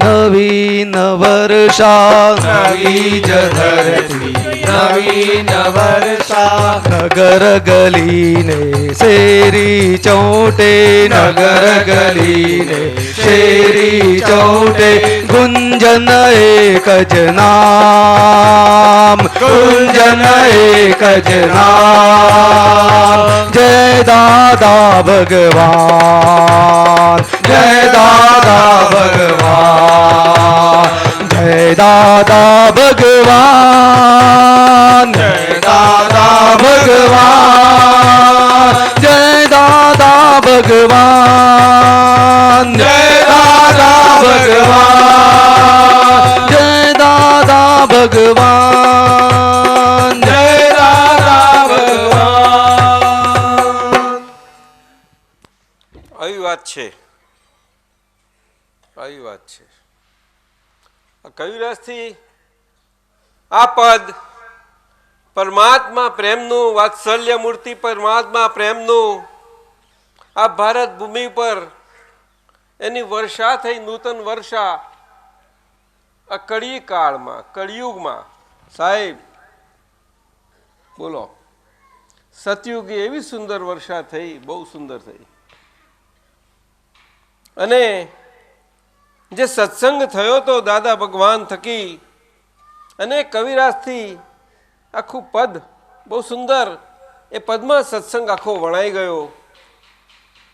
नवीन वर्षा नवी ज धरती नवीन वर्षा नगर गलीने શેરી ચોટે નગર ગલીને શેરી ચોટે ગુંજન એક જ નામ ગુંજન એક જ નામ જય દાદા ભગવાન જય દાદા ભગવાન જય દાદા ભગવાન જય દાદા ભગવાન જય દાદા ભગવાન જય દાદા ભગવાન જય દાદા ભગવાન જય દાદા ભગવાન આવી વાત છે આવી વાત છે આ કવિરાજથી આ પદ પરમાત્મા પ્રેમનું વાત્સલ્ય મૂર્તિ પરમાત્મા પ્રેમનું આ ભારત ભૂમિ પર એની વર્ષા થઈ નૂતન વર્ષા આ કળી કાળમાં કળિયુગમાં સાહેબ બોલો સતયુગી એવી સુંદર વર્ષા થઈ બહુ સુંદર થઈ અને જે સત્સંગ થયો તો દાદા ભગવાન થકી અને કવિરાજથી આખું પદ બહુ સુંદર એ પદમાં સત્સંગ આખો વણાઈ ગયો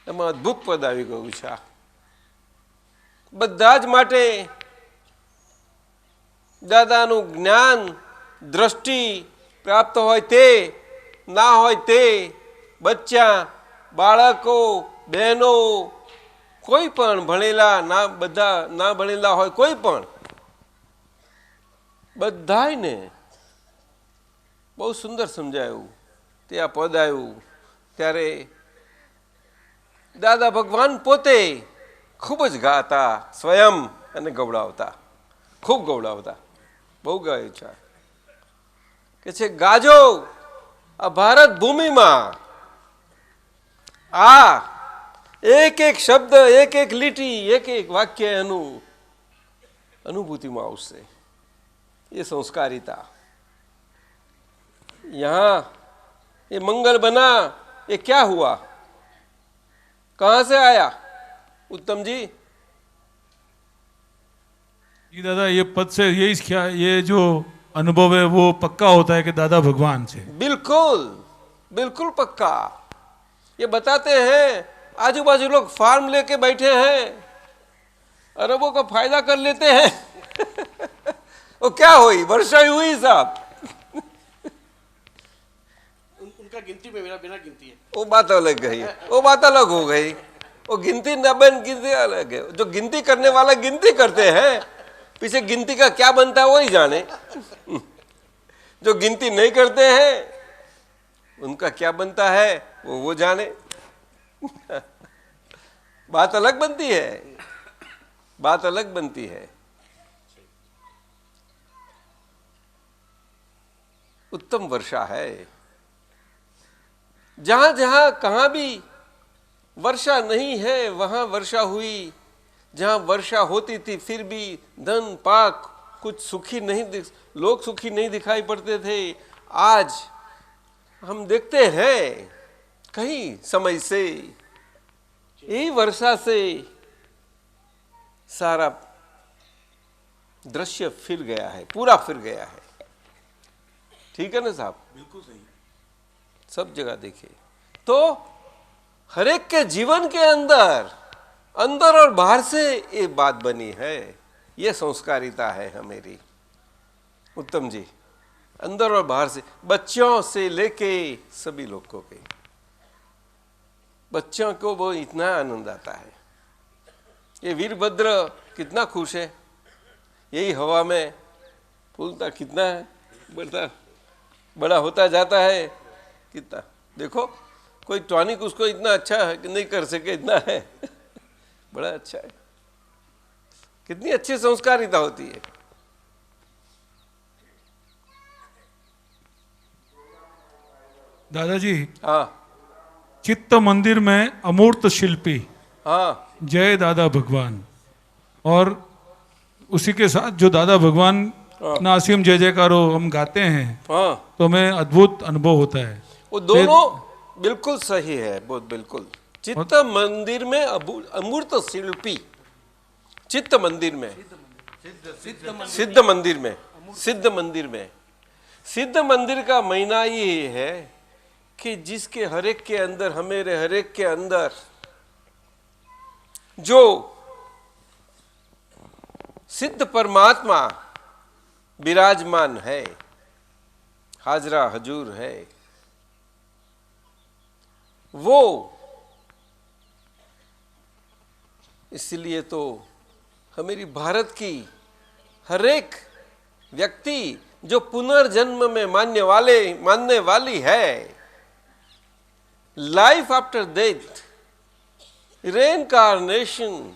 એમાં અદ્ભુત પદ આવી ગયું છે બધા જ માટે દાદાનું જ્ઞાન દ્રષ્ટિ પ્રાપ્ત હોય તે ના હોય તે બચ્ચા બાળકો બહેનો કોઈ પણ ભણેલા ના બધા ના ભણેલા હોય કોઈ પણ બધાને બહુ સુંદર સમજાયું તે આ પદ આવ્યું ત્યારે દાદા ભગવાન પોતે ખૂબ જ ગાતા સ્વયં અને ગવડાવતા ખૂબ ગવડાવતા બહુ ગાયું છે કે છે ગાજો આ ભારત ભૂમિમાં આ એક એક શબ્દ એક એક લીટી એક એક વાક્ય એનું અનુભૂતિમાં આવશે ये संस्कारिता यहाँ ये मंगल बना ये क्या हुआ कहाँ से आया उत्तम जी दादा ये पद से यही क्या ये जो अनुभव है वो पक्का होता है कि दादा भगवान से बिल्कुल बिल्कुल पक्का ये बताते हैं आजू बाजू लोग फार्म लेके बैठे हैं अरबों का फायदा कर लेते हैं वो क्या हुई वर्षा हुई साहब उनका गिनती में मेरा बिना गिनती है वो बात अलग गई वो बात अलग हो गई वो गिनती न बन गिनती अलग है जो गिनती करने वाला गिनती करते हैं पीछे गिनती का क्या बनता है वही जाने। जो गिनती नहीं करते हैं उनका क्या बनता है वो जाने। बात अलग बनती है, बात अलग बनती है। उत्तम वर्षा है। जहां जहां कहां भी वर्षा नहीं है वहां वर्षा हुई। जहां वर्षा होती थी फिर भी धन पाक कुछ सुखी नहीं, लोग सुखी नहीं दिखाई पड़ते थे। आज हम देखते हैं कहीं समय से यही वर्षा से सारा दृश्य फिर गया है, पूरा फिर गया है। ठीक है ना साहब? बिल्कुल सही। सब जगह देखे तो हरेक के जीवन के अंदर अंदर और बाहर से ये बात बनी है। ये संस्कारिता है हमारी उत्तम जी, अंदर और बाहर से, बच्चों से लेके सभी लोगों के। बच्चों को वो इतना आनंद आता है। ये वीरभद्र कितना खुश है, यही हवा में फूलता कितना है, बड़ा होता जाता है कितना। देखो कोई टॉनिक उसको इतना अच्छा है कि नहीं कर सके, इतना है। बड़ा अच्छा है। कितनी अच्छी संस्कारिता होती है। दादाजी, हाँ चित्त मंदिर में अमूर्त शिल्पी, हाँ जय दादा भगवान, और उसी के साथ जो दादा भगवान नासिम जय जयकारो हम गाते हैं, हाँ, तो हमें अद्भुत अनुभव होता है। वो दोनों बिल्कुल सही है, बहुत बिल्कुल। चित्त मंदिर में अमूर्त शिल्पी, चित्त मंदिर में, सिद्ध मंदिर में, सिद्ध मंदिर में, सिद्ध मंदिर का महीना ही है कि जिसके हरेक के अंदर, हमारे हरेक के अंदर जो सिद्ध परमात्मा विराजमान है, हाजरा हजूर है, वो इसलिए तो हमारी भारत की हरेक व्यक्ति जो पुनर्जन्म में मानने वाली है, लाइफ आफ्टर डेथ, रेनकार्नेशन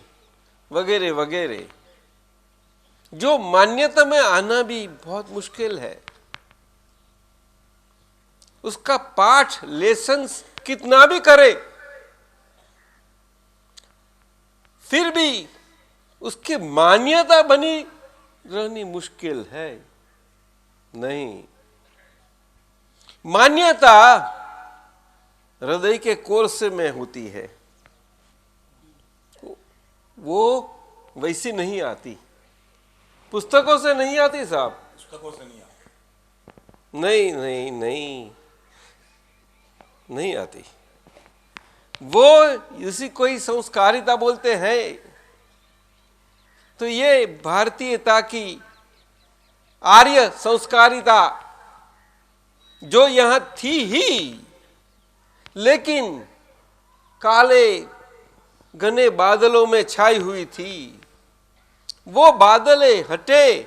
वगैरह वगैरह, जो मान्यता में आना भी बहुत मुश्किल है, उसका पाठ लेसन्स कितना भी करे फिर भी उसकी मान्यता बनी रहनी मुश्किल है। नहीं, मान्यता हृदय के कोर्स में होती है, वो वैसी नहीं आती, पुस्तकों से नहीं आती साहब, पुस्तकों से नहीं आती। नहीं नहीं नहीं नहीं आती। वो इसी कोई संस्कारिता बोलते हैं, तो ये भारतीयता की आर्य संस्कारिता जो यहां थी ही, लेकिन काले घने बादलों में छाई हुई थी, वो बादले हटे,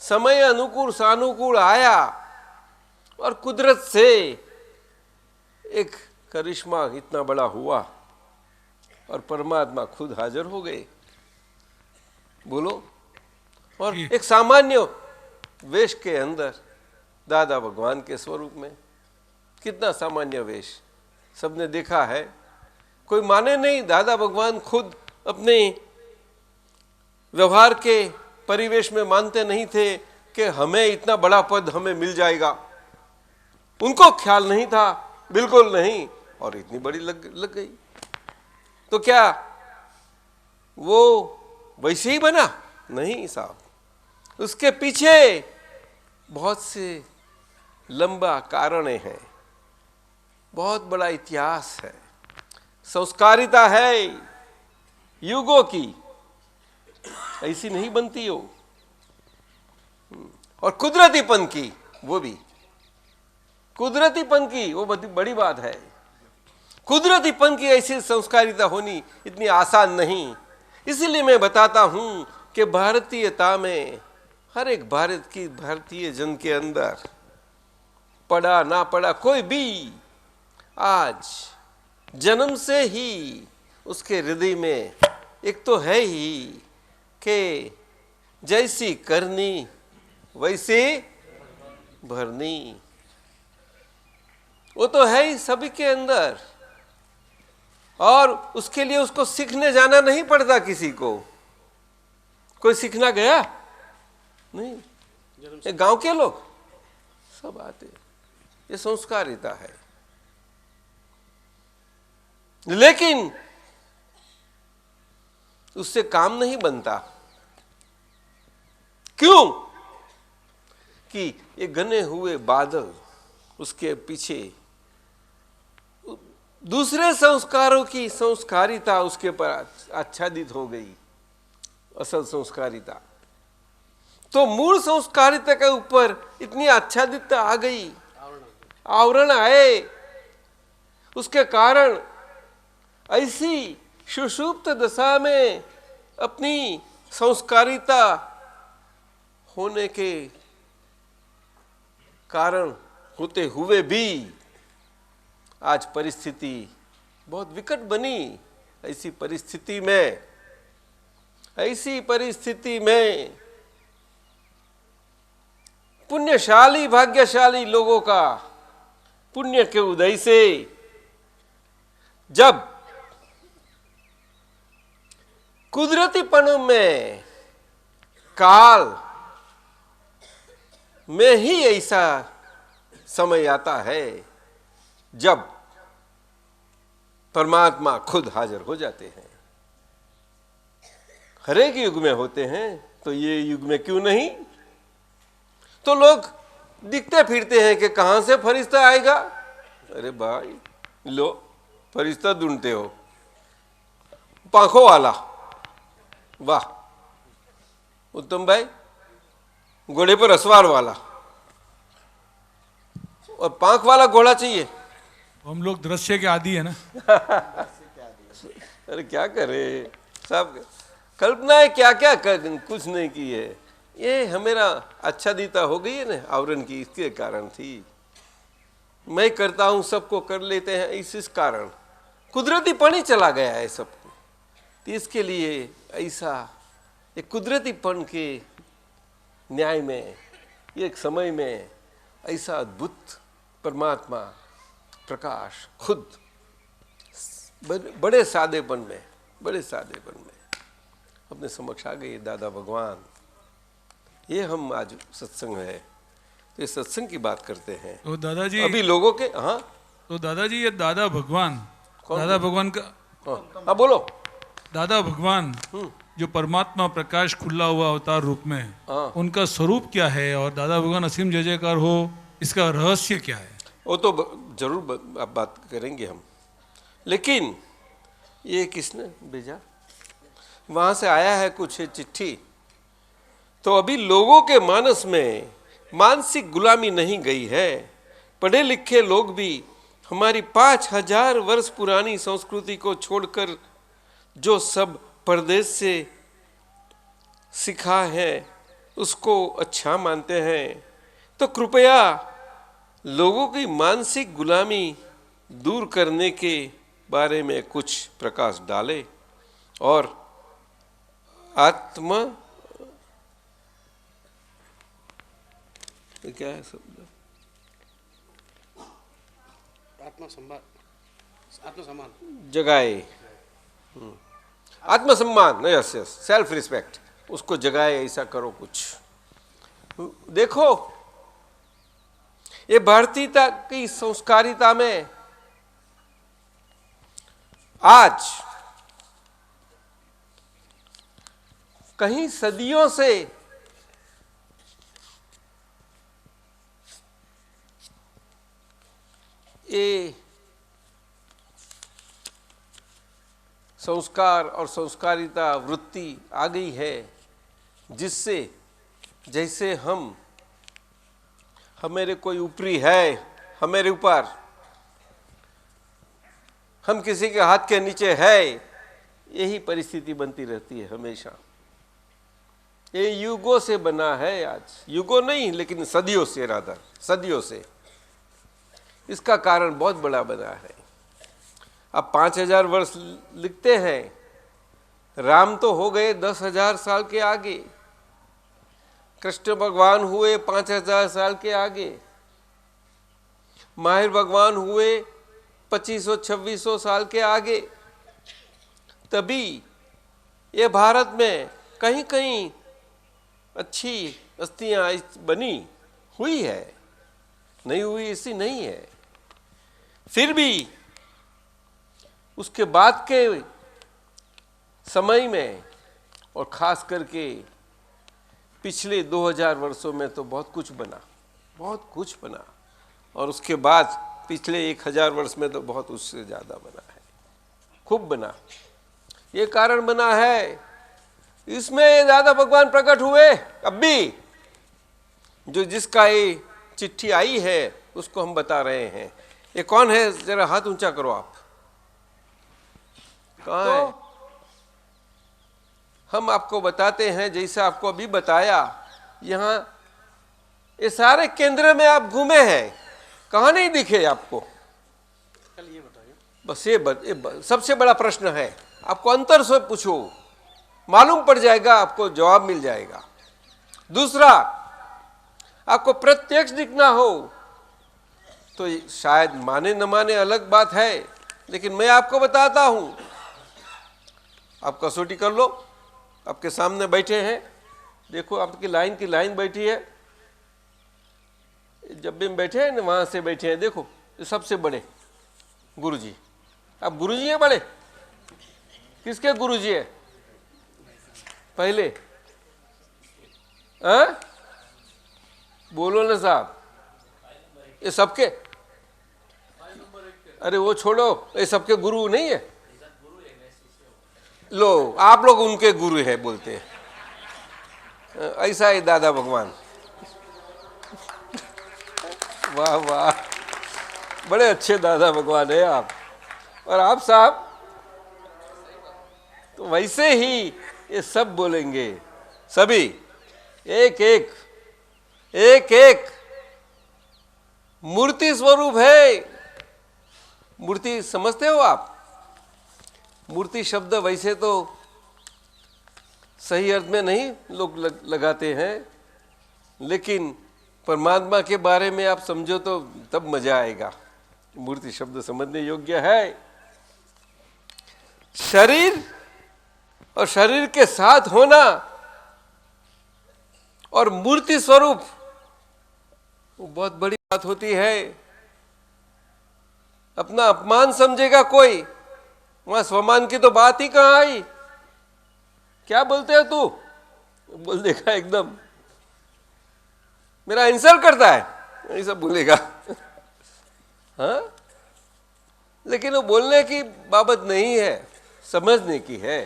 समय अनुकूल सानुकूल आया और कुदरत से एक करिश्मा इतना बड़ा हुआ और परमात्मा खुद हाजिर हो गए। बोलो, और एक सामान्य वेश के अंदर दादा भगवान के स्वरूप में, कितना सामान्य वेश, सबने देखा है। कोई माने नहीं, दादा भगवान खुद अपने व्यवहार के परिवेश में मानते नहीं थे कि हमें इतना बड़ा पद हमें मिल जाएगा। उनको ख्याल नहीं था, बिल्कुल नहीं, और इतनी बड़ी लग गई। तो क्या वो वैसे ही बना? नहीं साहब, उसके पीछे बहुत से लंबा कारण है, बहुत बड़ा इतिहास है, संस्कारिता है युगों की, ऐसी नहीं बनती हो। और कुदरतीपन की, वो भी कुदरतीपन की, वो बड़ी बात है। कुदरतीपन की ऐसी संस्कारिता होनी इतनी आसान नहीं। इसीलिए मैं बताता हूं, कि भारतीयता में हर एक भारतीय जन के अंदर पढ़ा ना पढ़ा कोई भी आज जन्म से ही उसके हृदय में एक तो है ही कि जैसी करनी वैसे भरनी, वो तो है ही सभी के अंदर। और उसके लिए उसको सीखने जाना नहीं पड़ता किसी को। कोई सीखना गया नहीं, ये गांव के लोग सब आते। ये संस्कारिता है। लेकिन उससे काम नहीं बनता। क्यों? कि ये घने हुए बादल, उसके पीछे दूसरे संस्कारों की संस्कारिता उसके पर आच्छादित हो गई, असल संस्कारिता। तो मूल संस्कारिता के ऊपर इतनी आच्छादितता आ गई, आवरण आए, उसके कारण ऐसी सुषुप्त दशा में अपनी संस्कारिता होने के कारण होते हुए भी आज परिस्थिति बहुत विकट बनी। ऐसी परिस्थिति में पुण्यशाली भाग्यशाली लोगों का पुण्य के उदय से जब कुदरतीपन में काल में ही ऐसा समय आता है जब परमात्मा खुद हाजिर हो जाते हैं। हर एक युग में होते हैं, तो ये युग में क्यों नहीं? तो लोग दिखते फिरते हैं कि कहां से फरिश्ता आएगा। अरे भाई लो, फरिश्ता ढूंढते हो, पांखों वाला, वाह उत्तम भाई, घोड़े पर असवार वाला और पांख वाला घोड़ा चाहिए। हम लोग दृश्य के आदी है ना। अरे क्या करे, सब कल्पनाएं क्या क्या कुछ नहीं की है। ये हमेरा आच्छादिता हो गई है ना आवरण की, इसके कारण थी। मैं करता हूं, सबको कर लेते हैं, इस कारण कुदरतीपन ही चला गया है सबको। तो इसके लिए ऐसा एक कुदरतीपन के न्याय में एक समय में ऐसा अद्भुत परमात्मा प्रकाश खुद बड़े सादेपन में अपने समक्ष आ गए दादा भगवान। ये हम आज सत्संग है, तो ये सत्संग की बात करते हैं। तो दादाजी अभी लोगों के, हाँ तो दादाजी ये दादा भगवान, दादा भगवान का, हाँ बोलो। दादा भगवान जो परमात्मा प्रकाश खुला हुआ अवतार रूप में, उनका स्वरूप क्या है और दादा भगवान असीम जय जयकार हो, इसका रहस्य क्या है? वो तो जरूर बात करेंगे हम। लेकिन ये किसने भेजा? वहां से आया है कुछ चिट्ठी। तो अभी लोगों के मानस में मानसिक गुलामी नहीं गई है। पढ़े लिखे लोग भी हमारी 5000 वर्ष पुरानी संस्कृति को छोड़कर जो सब परदेश से सिखा है उसको अच्छा मानते हैं। तो कृपया लोगों की मानसिक गुलामी दूर करने के बारे में कुछ प्रकाश डाले और आत्मा क्या है शब्द? आत्मसम्मान जगाए, आत्मसम्मान, यस यस, सेल्फ रिस्पेक्ट, उसको जगाए। ऐसा करो कुछ। देखो ये भारतीयता की संस्कारिता में आज कहीं सदियों से ये संस्कार और संस्कारिता वृत्ति आ गई है, जिससे जैसे हमारे कोई ऊपरी है, हमारे ऊपर, हम किसी के हाथ के नीचे है, यही परिस्थिति बनती रहती है हमेशा। ये युगों से बना है। आज युगों नहीं लेकिन सदियों से, राधा सदियों से इसका कारण बहुत बड़ा बना है। अब 5000 वर्ष लिखते हैं, राम तो हो गए 10,000 साल के आगे, कृष्ण भगवान हुए 5000 साल के आगे, माहिर भगवान हुए 2500-2600 साल के आगे। तभी ये भारत में कहीं कहीं अच्छी हस्तियां बनी हुई है, नहीं हुई ऐसी नहीं है। फिर भी उसके बाद के समय में और खास करके पिछले 2000 वर्षों में तो बहुत कुछ बना, बहुत कुछ बना। और उसके बाद पिछले 1000 वर्ष में तो बहुत उससे ज़्यादा बना है, खूब बना। ये कारण बना है, इसमें दादा भगवान प्रकट हुए। अब भी जो जिसका ये चिट्ठी आई है उसको हम बता रहे हैं। ये कौन है, जरा हाथ ऊंचा करो आप, कहाँ है? हम आपको बताते हैं, जैसे आपको अभी बताया, यहाँ ये सारे केंद्र में आप घूमे हैं, कहाँ नहीं दिखे आपको? कल ये बताइए। बस ये सबसे बड़ा प्रश्न है। आपको अंतर से पूछो, मालूम पड़ जाएगा, आपको जवाब मिल जाएगा। दूसरा, आपको प्रत्यक्ष दिखना हो तो शायद माने न माने अलग बात है, लेकिन मैं आपको बताता हूं। आप कसौटी कर लो, आपके सामने बैठे हैं, देखो आपकी लाइन की लाइन बैठी है, जब भी हम बैठे हैं ना वहां से बैठे हैं, देखो ये सबसे बड़े गुरुजी। आप गुरुजी हैं बड़े? किसके गुरुजी है पहले? हाँ बोलो ना साहब, ये सबके? अरे वो छोड़ो, ये सबके गुरु नहीं है? लो आप लोग उनके गुरु है बोलते हैं, ऐसा है दादा भगवान। वाह वाह, बड़े अच्छे दादा भगवान है आप। और आप साहब तो वैसे ही ये सब बोलेंगे, सभी एक एक एक एक मूर्ति स्वरूप है। मूर्ति समझते हो आप? मूर्ति शब्द वैसे तो सही अर्थ में नहीं लोग लगाते हैं, लेकिन परमात्मा के बारे में आप समझो तो तब मजा आएगा। मूर्ति शब्द समझने योग्य है। शरीर और शरीर के साथ होना और मूर्ति स्वरूप, वो बहुत बड़ी बात होती है। अपना अपमान समझेगा कोई, वहां स्वमान की तो बात ही कहां आई। क्या बोलते हो तू? बोल देगा एकदम, मेरा इंसल्ट करता है, ऐसा बोलेगा। हाँ, लेकिन वो बोलने की बाबत नहीं है, समझने की है।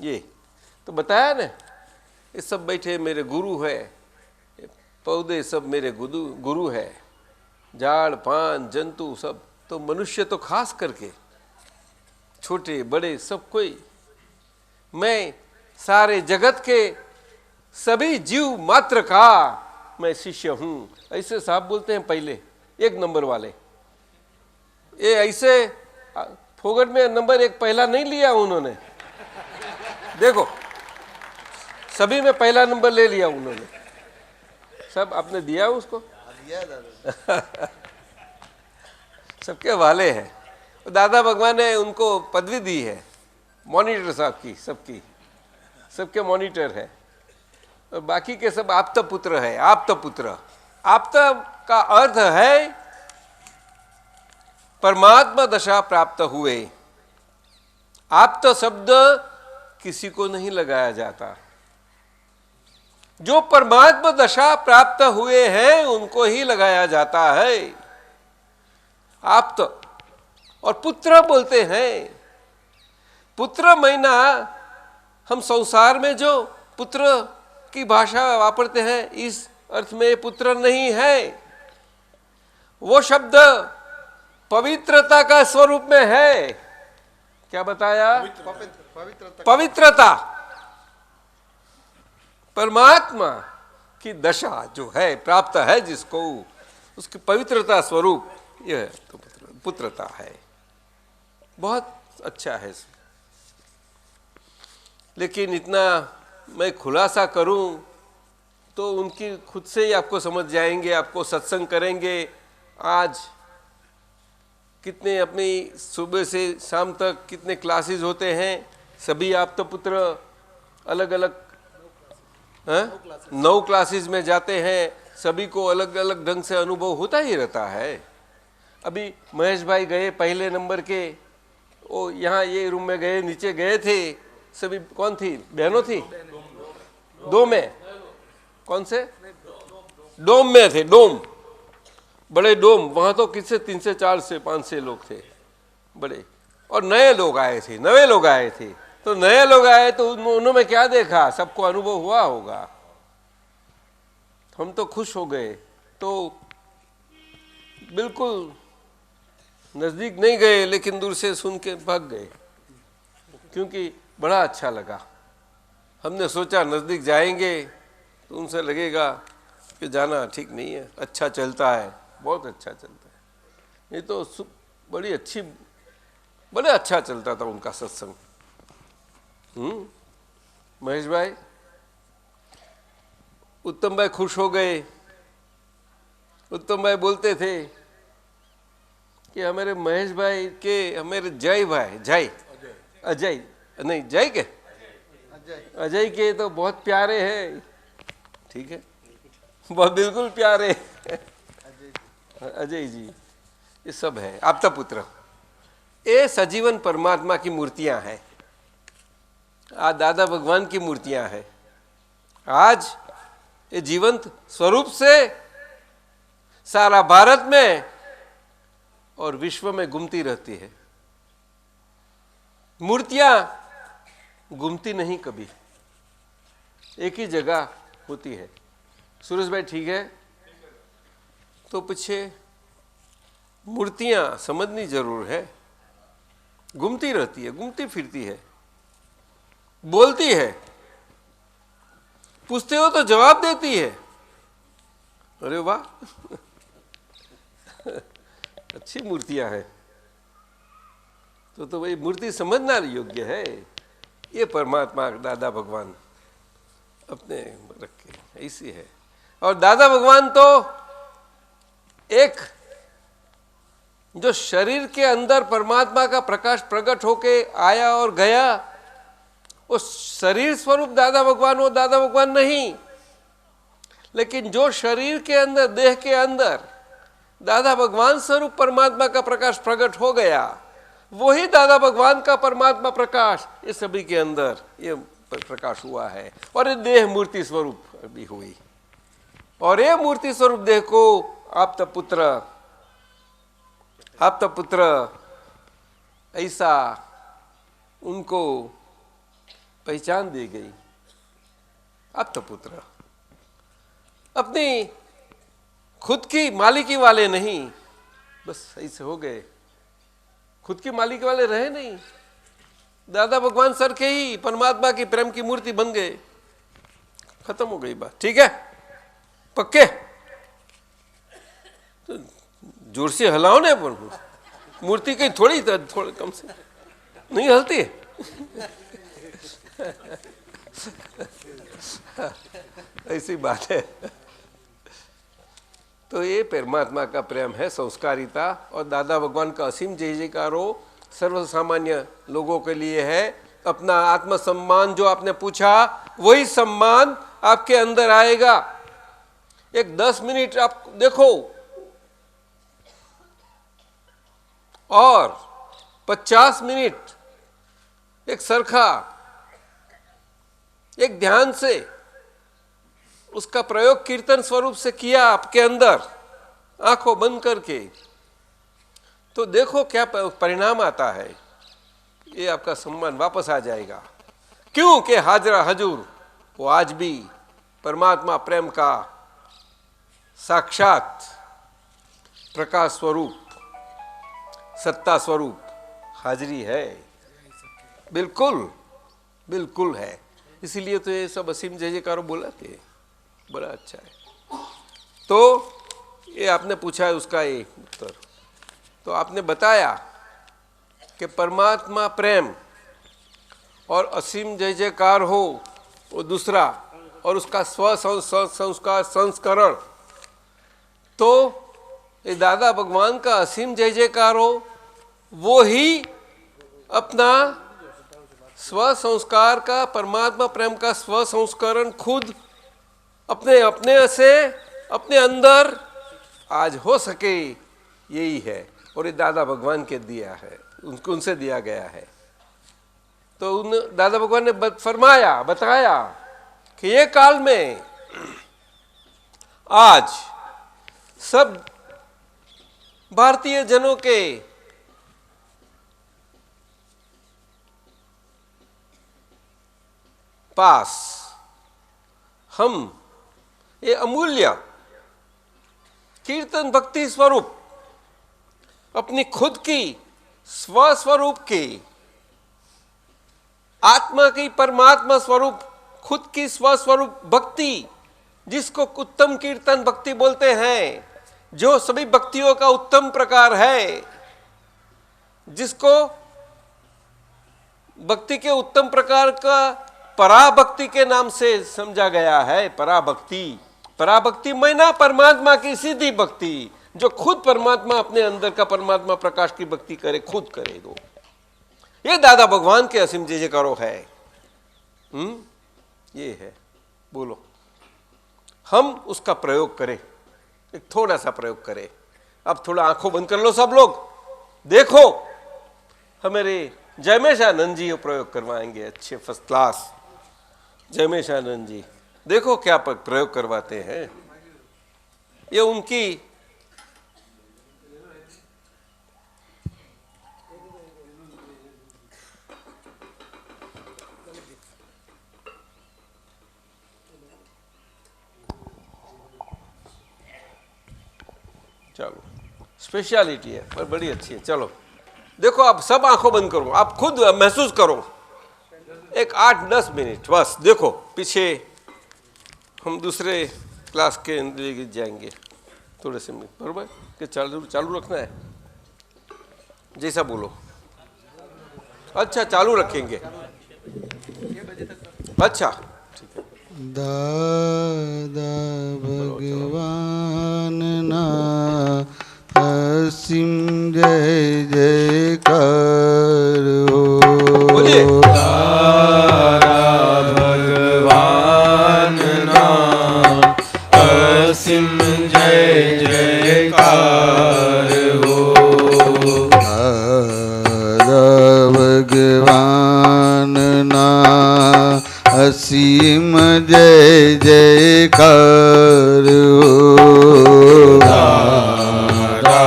ये तो बताया ना, ये सब बैठे मेरे गुरु है, पौधे सब मेरे गुरु है, झाड़ पान जंतु सब, तो मनुष्य तो खास करके छोटे बड़े सब कोई, मैं सारे जगत के सभी जीव मात्र का मैं शिष्य हूं, ऐसे साहब बोलते हैं पहले 1 नंबर वाले। ये ऐसे फोगट में नंबर 1 पहला नहीं लिया उन्होंने, देखो सभी में पहला नंबर ले लिया उन्होंने। सब आपने दिया उसको? सबके वाले हैं। दादा भगवान ने उनको पदवी दी है, मॉनिटर साहब की, सबके मॉनिटर है। और बाकी के सब आप्त पुत्र है। आप्त पुत्र, आप्त का अर्थ है परमात्मा दशा प्राप्त हुए। आप्त शब्द किसी को नहीं लगाया जाता, जो परमात्मा दशा प्राप्त हुए हैं उनको ही लगाया जाता है आप्त। और पुत्र बोलते हैं, पुत्र महीना हम संसार में जो पुत्र की भाषा वापरते हैं, इस अर्थ में पुत्र नहीं है। वो शब्द पवित्रता का स्वरूप में है। क्या बताया? पवित्रता। परमात्मा की दशा जो है प्राप्त है जिसको, उसकी पवित्रता स्वरूप यह तो पुत्रता है। बहुत अच्छा है। लेकिन इतना मैं खुलासा करूं तो उनकी खुद से ही आपको समझ जाएंगे, आपको सत्संग करेंगे। आज कितने अपनी सुबह से शाम तक कितने क्लासेस होते हैं, सभी आप तो पुत्र अलग अलग 9 क्लासेस में जाते हैं, सभी को अलग अलग ढंग से अनुभव होता ही रहता है। अभी महेश भाई गए पहले नंबर के, वो यहाँ ये रूम में गए, नीचे गए थे सभी। कौन थी? बहनों थी 2 में। कौन से? डोम में थे, डोम, बड़े डोम। वहां तो किससे 3 से 4 से 5 से लोग थे बड़े, और नए लोग आए थे, नए लोग आए थे। तो नए लोग आए तो उन्होंने क्या देखा, सबको अनुभव हुआ होगा। हम तो खुश हो गए, तो बिल्कुल नजदीक नहीं गए, लेकिन दूर से सुन के भाग गए, क्योंकि बड़ा अच्छा लगा। हमने सोचा नजदीक जाएंगे तो उनसे लगेगा कि जाना ठीक नहीं है, अच्छा चलता है, बहुत अच्छा चलता है। ये तो बड़ी अच्छी, बड़े अच्छा चलता था उनका सत्संग। महेश भाई, उत्तम भाई खुश हो गए। उत्तम भाई बोलते थे कि हमारे महेश भाई के, हमारे जय भाई, जय अजय नहीं जय के अजय के तो बहुत प्यारे हैं। ठीक है, बहुत बिल्कुल प्यारे अजय जी, ये सब है आपका पुत्र। ये सजीवन परमात्मा की मूर्तियां हैं, आज दादा भगवान की मूर्तियां हैं। आज ये जीवंत स्वरूप से सारा भारत में और विश्व में घूमती रहती है। मूर्तियां घूमती नहीं कभी, एक ही जगह होती है। सुरेश भाई ठीक है? तो पीछे मूर्तियां समझनी जरूर है, घूमती रहती है, घूमती फिरती है, बोलती है, पूछते हो तो जवाब देती है। अरे वाह अच्छी मूर्तियां हैं। तो वही मूर्ति समझना योग्य है। ये परमात्मा दादा भगवान अपने रखे ऐसी है। और दादा भगवान तो एक जो शरीर के अंदर परमात्मा का प्रकाश प्रकट होके आया और गया, वो शरीर स्वरूप दादा भगवान, वो दादा भगवान नहीं। लेकिन जो शरीर के अंदर, देह के अंदर दादा भगवान स्वरूप परमात्मा का प्रकाश प्रकट हो गया, वही दादा भगवान का परमात्मा प्रकाश ये सभी के अंदर ये प्रकाश हुआ है। और ये देह मूर्ति स्वरूप भी हुई। और ये मूर्ति स्वरूप देह को आपका पुत्र ऐसा उनको पहचान दी गई। आपका पुत्र अपनी खुद की मालिकी वाले नहीं, बस ऐसे हो गए, खुद की मालिकी वाले रहे नहीं, दादा भगवान सर के ही परमात्मा की प्रेम की मूर्ति बन गए। खत्म हो गई बात। ठीक है, पक्के? तो जोर से हिलाओ ना, पर मूर्ति कहीं थोड़ी कम से नहीं हलती है। ऐसी बात है। तो ये परमात्मा का प्रेम है, संस्कारिता। और दादा भगवान का असीम जय जयकार हो सर्व सामान्य लोगों के लिए है। अपना आत्मसम्मान जो आपने पूछा, वही सम्मान आपके अंदर आएगा। एक 10 मिनट आप देखो और 50 मिनट एक सरखा, एक ध्यान से उसका प्रयोग कीर्तन स्वरूप से किया आपके अंदर, आंखों बंद करके, तो देखो क्या परिणाम आता है। ये आपका सम्मान वापस आ जाएगा। क्योंकि हाजरा हजूर वो आज भी परमात्मा प्रेम का साक्षात प्रकाश स्वरूप, सत्ता स्वरूप हाजरी है। बिल्कुल बिल्कुल है। इसीलिए तो ये सब असीम जय जयकारो बोलाते हैं, बड़ा अच्छा है। तो ये आपने पूछा है, उसका ये उत्तर तो आपने बताया कि परमात्मा प्रेम और असीम जय जयकार हो वो दूसरा, और उसका स्व संस्कार संस्करण, तो ये दादा भगवान का असीम जय जयकार हो वो ही अपना स्व संस्कार का, परमात्मा प्रेम का स्व संस्करण खुद अपने अपने से अपने अंदर आज हो सके, यही है। और ये दादा भगवान के दिया है, उनको उनसे दिया गया है। तो उन दादा भगवान ने फरमाया, बताया कि ये काल में आज सब भारतीय जनों के पास हम ये अमूल्य कीर्तन भक्ति स्वरूप अपनी खुद की स्वस्वरूप की आत्मा की परमात्मा स्वरूप खुद की स्वस्वरूप भक्ति, जिसको उत्तम कीर्तन भक्ति बोलते हैं, जो सभी भक्तियों का उत्तम प्रकार है, जिसको भक्ति के उत्तम प्रकार का पराभक्ति के नाम से समझा गया है। पराभक्ति, पराभक्ति मैना परमात्मा की सीधी भक्ति, जो खुद परमात्मा अपने अंदर का परमात्मा प्रकाश की भक्ति करे, खुद करे दो। ये दादा भगवान के असीम जय जयकारो है। ये है, बोलो हम उसका प्रयोग करें, एक थोड़ा सा प्रयोग करें। अब थोड़ा आंखों बंद कर लो सब लोग, देखो हमारे जयमेशानंद जी प्रयोग करवाएंगे, अच्छे फर्स्ट क्लास जयमेशानंद जी। देखो क्या प्रयोग करवाते हैं, ये उनकी चलो स्पेशलिटी है, पर बड़ी अच्छी है। चलो देखो, आप सब आंखों बंद करो, आप खुद महसूस करो, एक 8-10 मिनट बस। देखो पीछे हम दूसरे क्लास के लेके जाएंगे थोड़े से मिनट, बराबर कि चालू रखना है, जैसा बोलो। अच्छा चालू रखेंगे, अच्छा ठीक है। दादा भगवान ना असीम जय जयकार हो। बोलिए दादा भगवान ना असीम जय जयकार हो। दादा भगवान ना असीम जय जयकार हो। दादा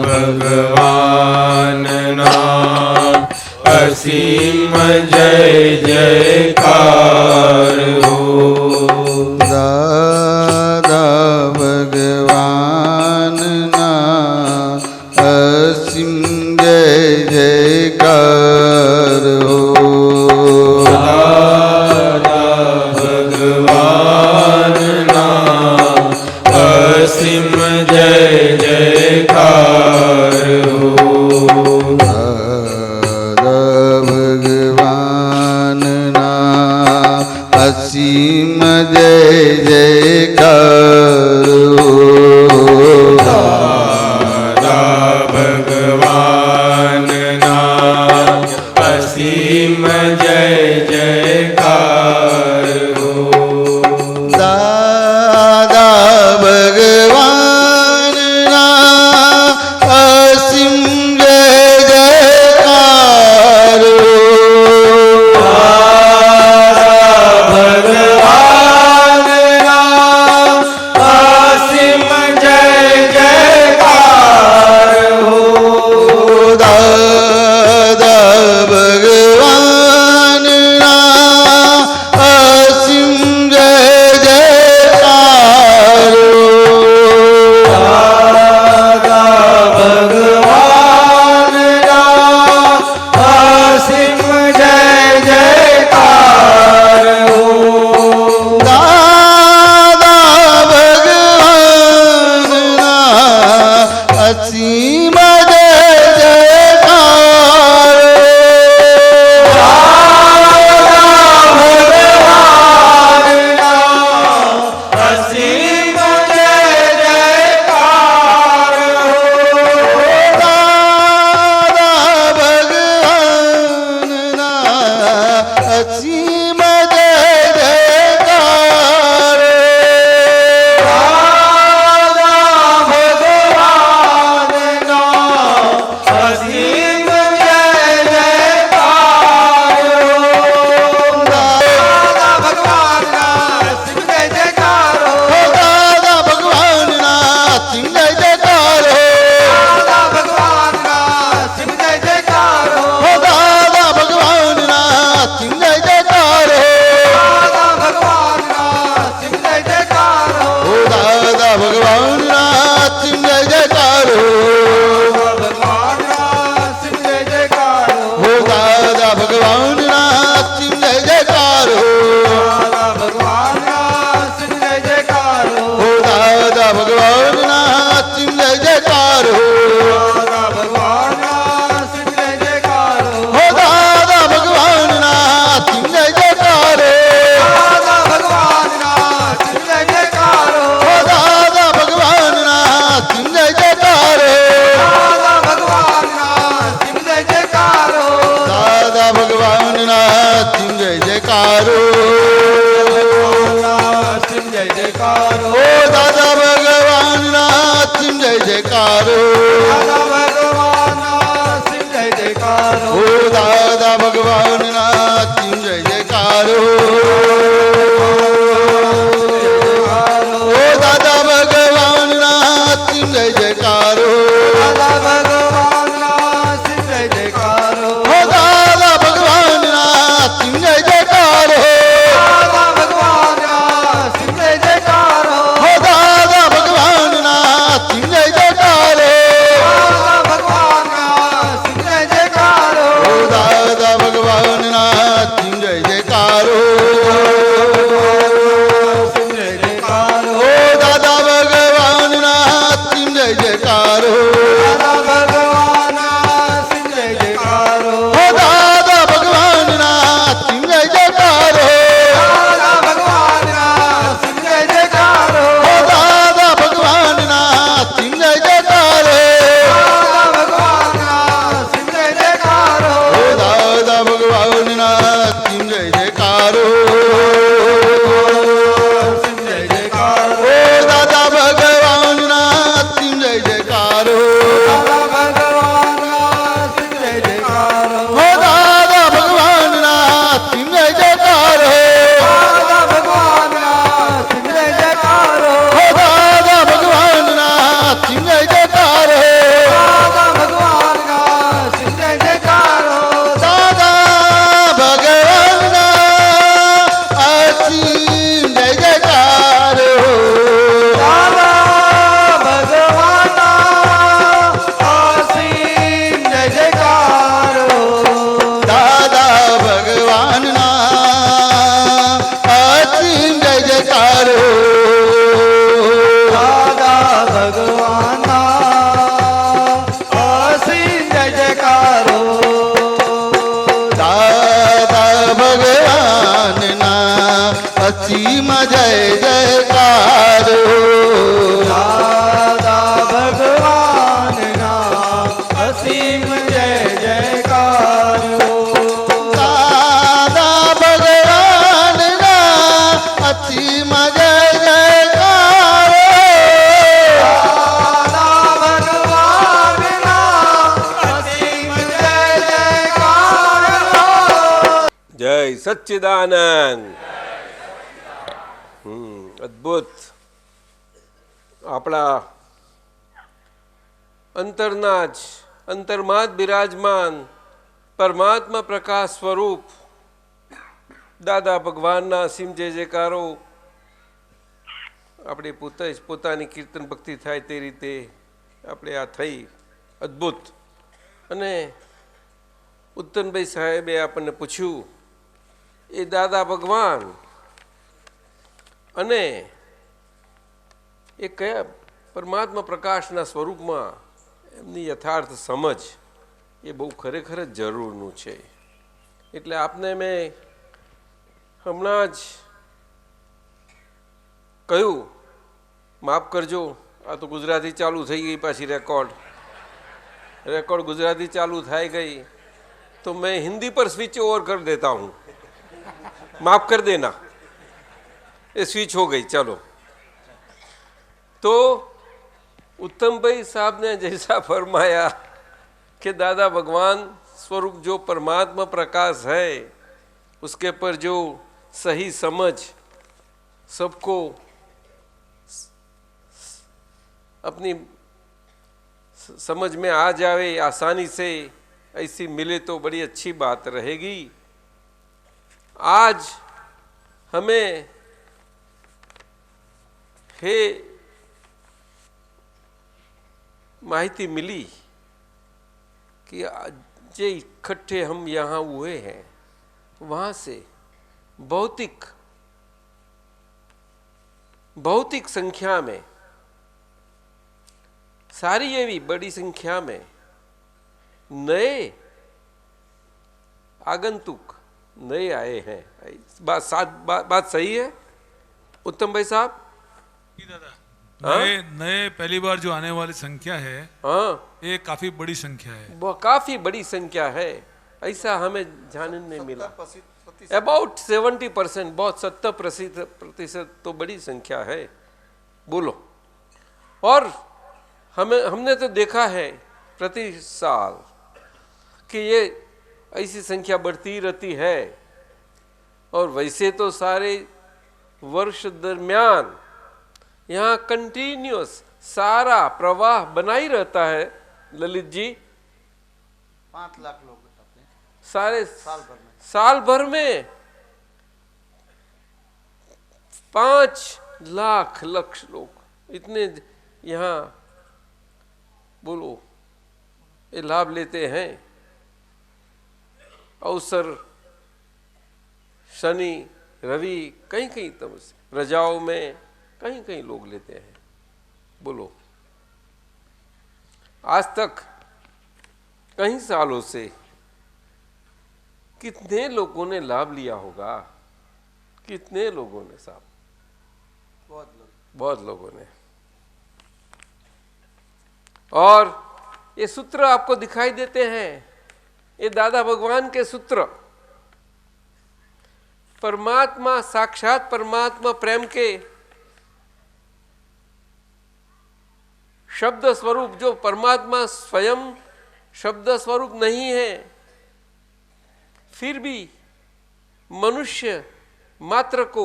भगवान ना असीम जय जयकार हो। दादा भगवान ना असीम जय जयकार हो। असीम जय जयकार हो। दादा भगवान ना असीम जय जयकार हो। दादा भगवान ना असीम जय जयकार हो। दादा भगवान ना असीम जय जयकार हो। भगवान ना असीम जय जयकार हो। दादा भगवान ना असीम जय जयकार दादा भगवान ना असीम जय जयकार दादा भगवान ना असीम जय जयकार दादा भगवान ना असीम जय जयकार दादा भगवान ना असीम जय जयकार दादा भगवान ना असीम जय जयकार दादा भगवान ना असीम जय जयकार दादा भगवान ना असीम जय जयकार भगवान ना असीम जय जयकार दादा भगवान ना असीम जय जयकार दादा भगवान ना असीम जय जयकार दादा भगवान ना असीम जय जयकार दादा भगवान ना असीम जय जयकार दादा भगवान ना असीम जय जयकार दादा भगवान ना असीम जय जयकार दादा भगवान ना असीम जय जयकार दादा भगवान ना असीम जय जयकार दादा भगवान ना असीम जय जयकार असीम जय जयकार दादा भगवान ना असीम जय जयकार दादा भगवान ना असीम जय जयकार दादा भगवान ना असीम जय जयकार दादा भगवान ना असीम जय जयकार दादा भगवान ना असीम जय जयकार दादा भगवान ना असीम जय जयकार दादा भगवान ना असीम जय जयकार दादा भगवान ना असीम जय जयकार दादा भगवान ना असीम जय जयकार दादा भगवान ना असीम जय जयकार असीम जय जयकार दादा भगवान ना असीम जय जयकार दादा भगवान ना असीम जय जयकार दादा भगवान ना असीम जय जयकार दादा भगवान ना असीम जय जयकार दादा भगवान ना असीम जय जयकार दादा भगवान ना असीम जय जयकार दादा भगवान ना असीम जय जयकार असीम जय जयकार दादा भगवान ना असीम जय जयकार दादा भगवान ना असीम जय जयकार दादा भगवान ना असीम जय जयकार दादा भगवान ना असीम जय जयकार दादा भगवान ना असीम जय जयकार दादा भगवान ना असीम जय जयकार दादा भगवान ना असीम जय जयकार दादा भगवान ना असीम जय जयकार दादा भगवान ना असीम जय जयकार दादा भगवान ना असीम जय जयकार दादा भगवान ना असीम जय जयकार दादा भगवान ना असीम जय जयकार दादा भगवान ना असीम जय जयकार दादा भगवान ना असीम जय जयकार जय सच्चिदानंद અદ્ભુત આપણા અંતરના જ અંતરમાં જ બિરાજમાન પરમાત્મા પ્રકાશ સ્વરૂપ દાદા ભગવાનના અસીમ જય જયકારો આપણે પોતાની કીર્તન ભક્તિ થાય તે રીતે આપણે આ થઈ અદ્ભુત. અને ઉત્તનભાઈ સાહેબે આપણને પૂછ્યું એ દાદા ભગવાન અને એ કયા પરમાત્મા પ્રકાશના સ્વરૂપમાં એમની યથાર્થ સમજ એ બહુ ખરેખર જ જરૂરનું છે. એટલે આપને મેં હમણાં જ કહ્યું, માફ કરજો, આ તો ગુજરાતી ચાલુ થઈ ગઈ પાછી રેકોર્ડ ગુજરાતી ચાલુ થઈ ગઈ तो मैं हिंदी पर स्विच ओवर कर देता हूँ. माफ कर देना, ये स्विच हो गई। चलो, तो उत्तम भाई साहब ने जैसा फरमाया कि दादा भगवान स्वरूप जो परमात्मा प्रकाश है, उसके पर जो सही समझ सबको अपनी समझ में आ जावे आसानी से, ऐसी मिले तो बड़ी अच्छी बात रहेगी। आज हमें हे माहिती मिली कि जे इकट्ठे हम यहाँ हुए हैं, वहाँ से भौतिक संख्या में, सारी ये भी बड़ी संख्या में नए आगंतुक नए आए हैं। बात सही है उत्तम भाई साहब? नए पहली बार जो आने वाली संख्या है, हाँ, ये काफी बड़ी संख्या है। वो काफी बड़ी संख्या है, ऐसा हमें जानने मिला। अबाउट 70%, बहुत 70% तो बड़ी संख्या है। बोलो। और हमने तो देखा है प्रति साल कि ये ऐसी संख्या बढ़ती रहती है, और वैसे तो सारे वर्ष दरमियान यहाँ कंटिन्यूअस सारा प्रवाह बना ही रहता है। ललित जी, 5 लाख लोग आते हैं सारे साल भर में 5 लाख लोग इतने यहाँ बोलो ये लाभ लेते हैं। अवसर शनि रवि कहीं कहीं तब रजाओं में कहीं कहीं लोग लेते हैं। बोलो, आज तक कई सालों से कितने लोगों ने लाभ लिया होगा? कितने लोगों ने साहब? बहुत लोगों ने। और ये सूत्र आपको दिखाई देते हैं, ये दादा भगवान के सूत्र, परमात्मा साक्षात परमात्मा प्रेम के शब्द स्वरूप, जो परमात्मा स्वयं शब्द स्वरूप नहीं है, फिर भी मनुष्य मात्र को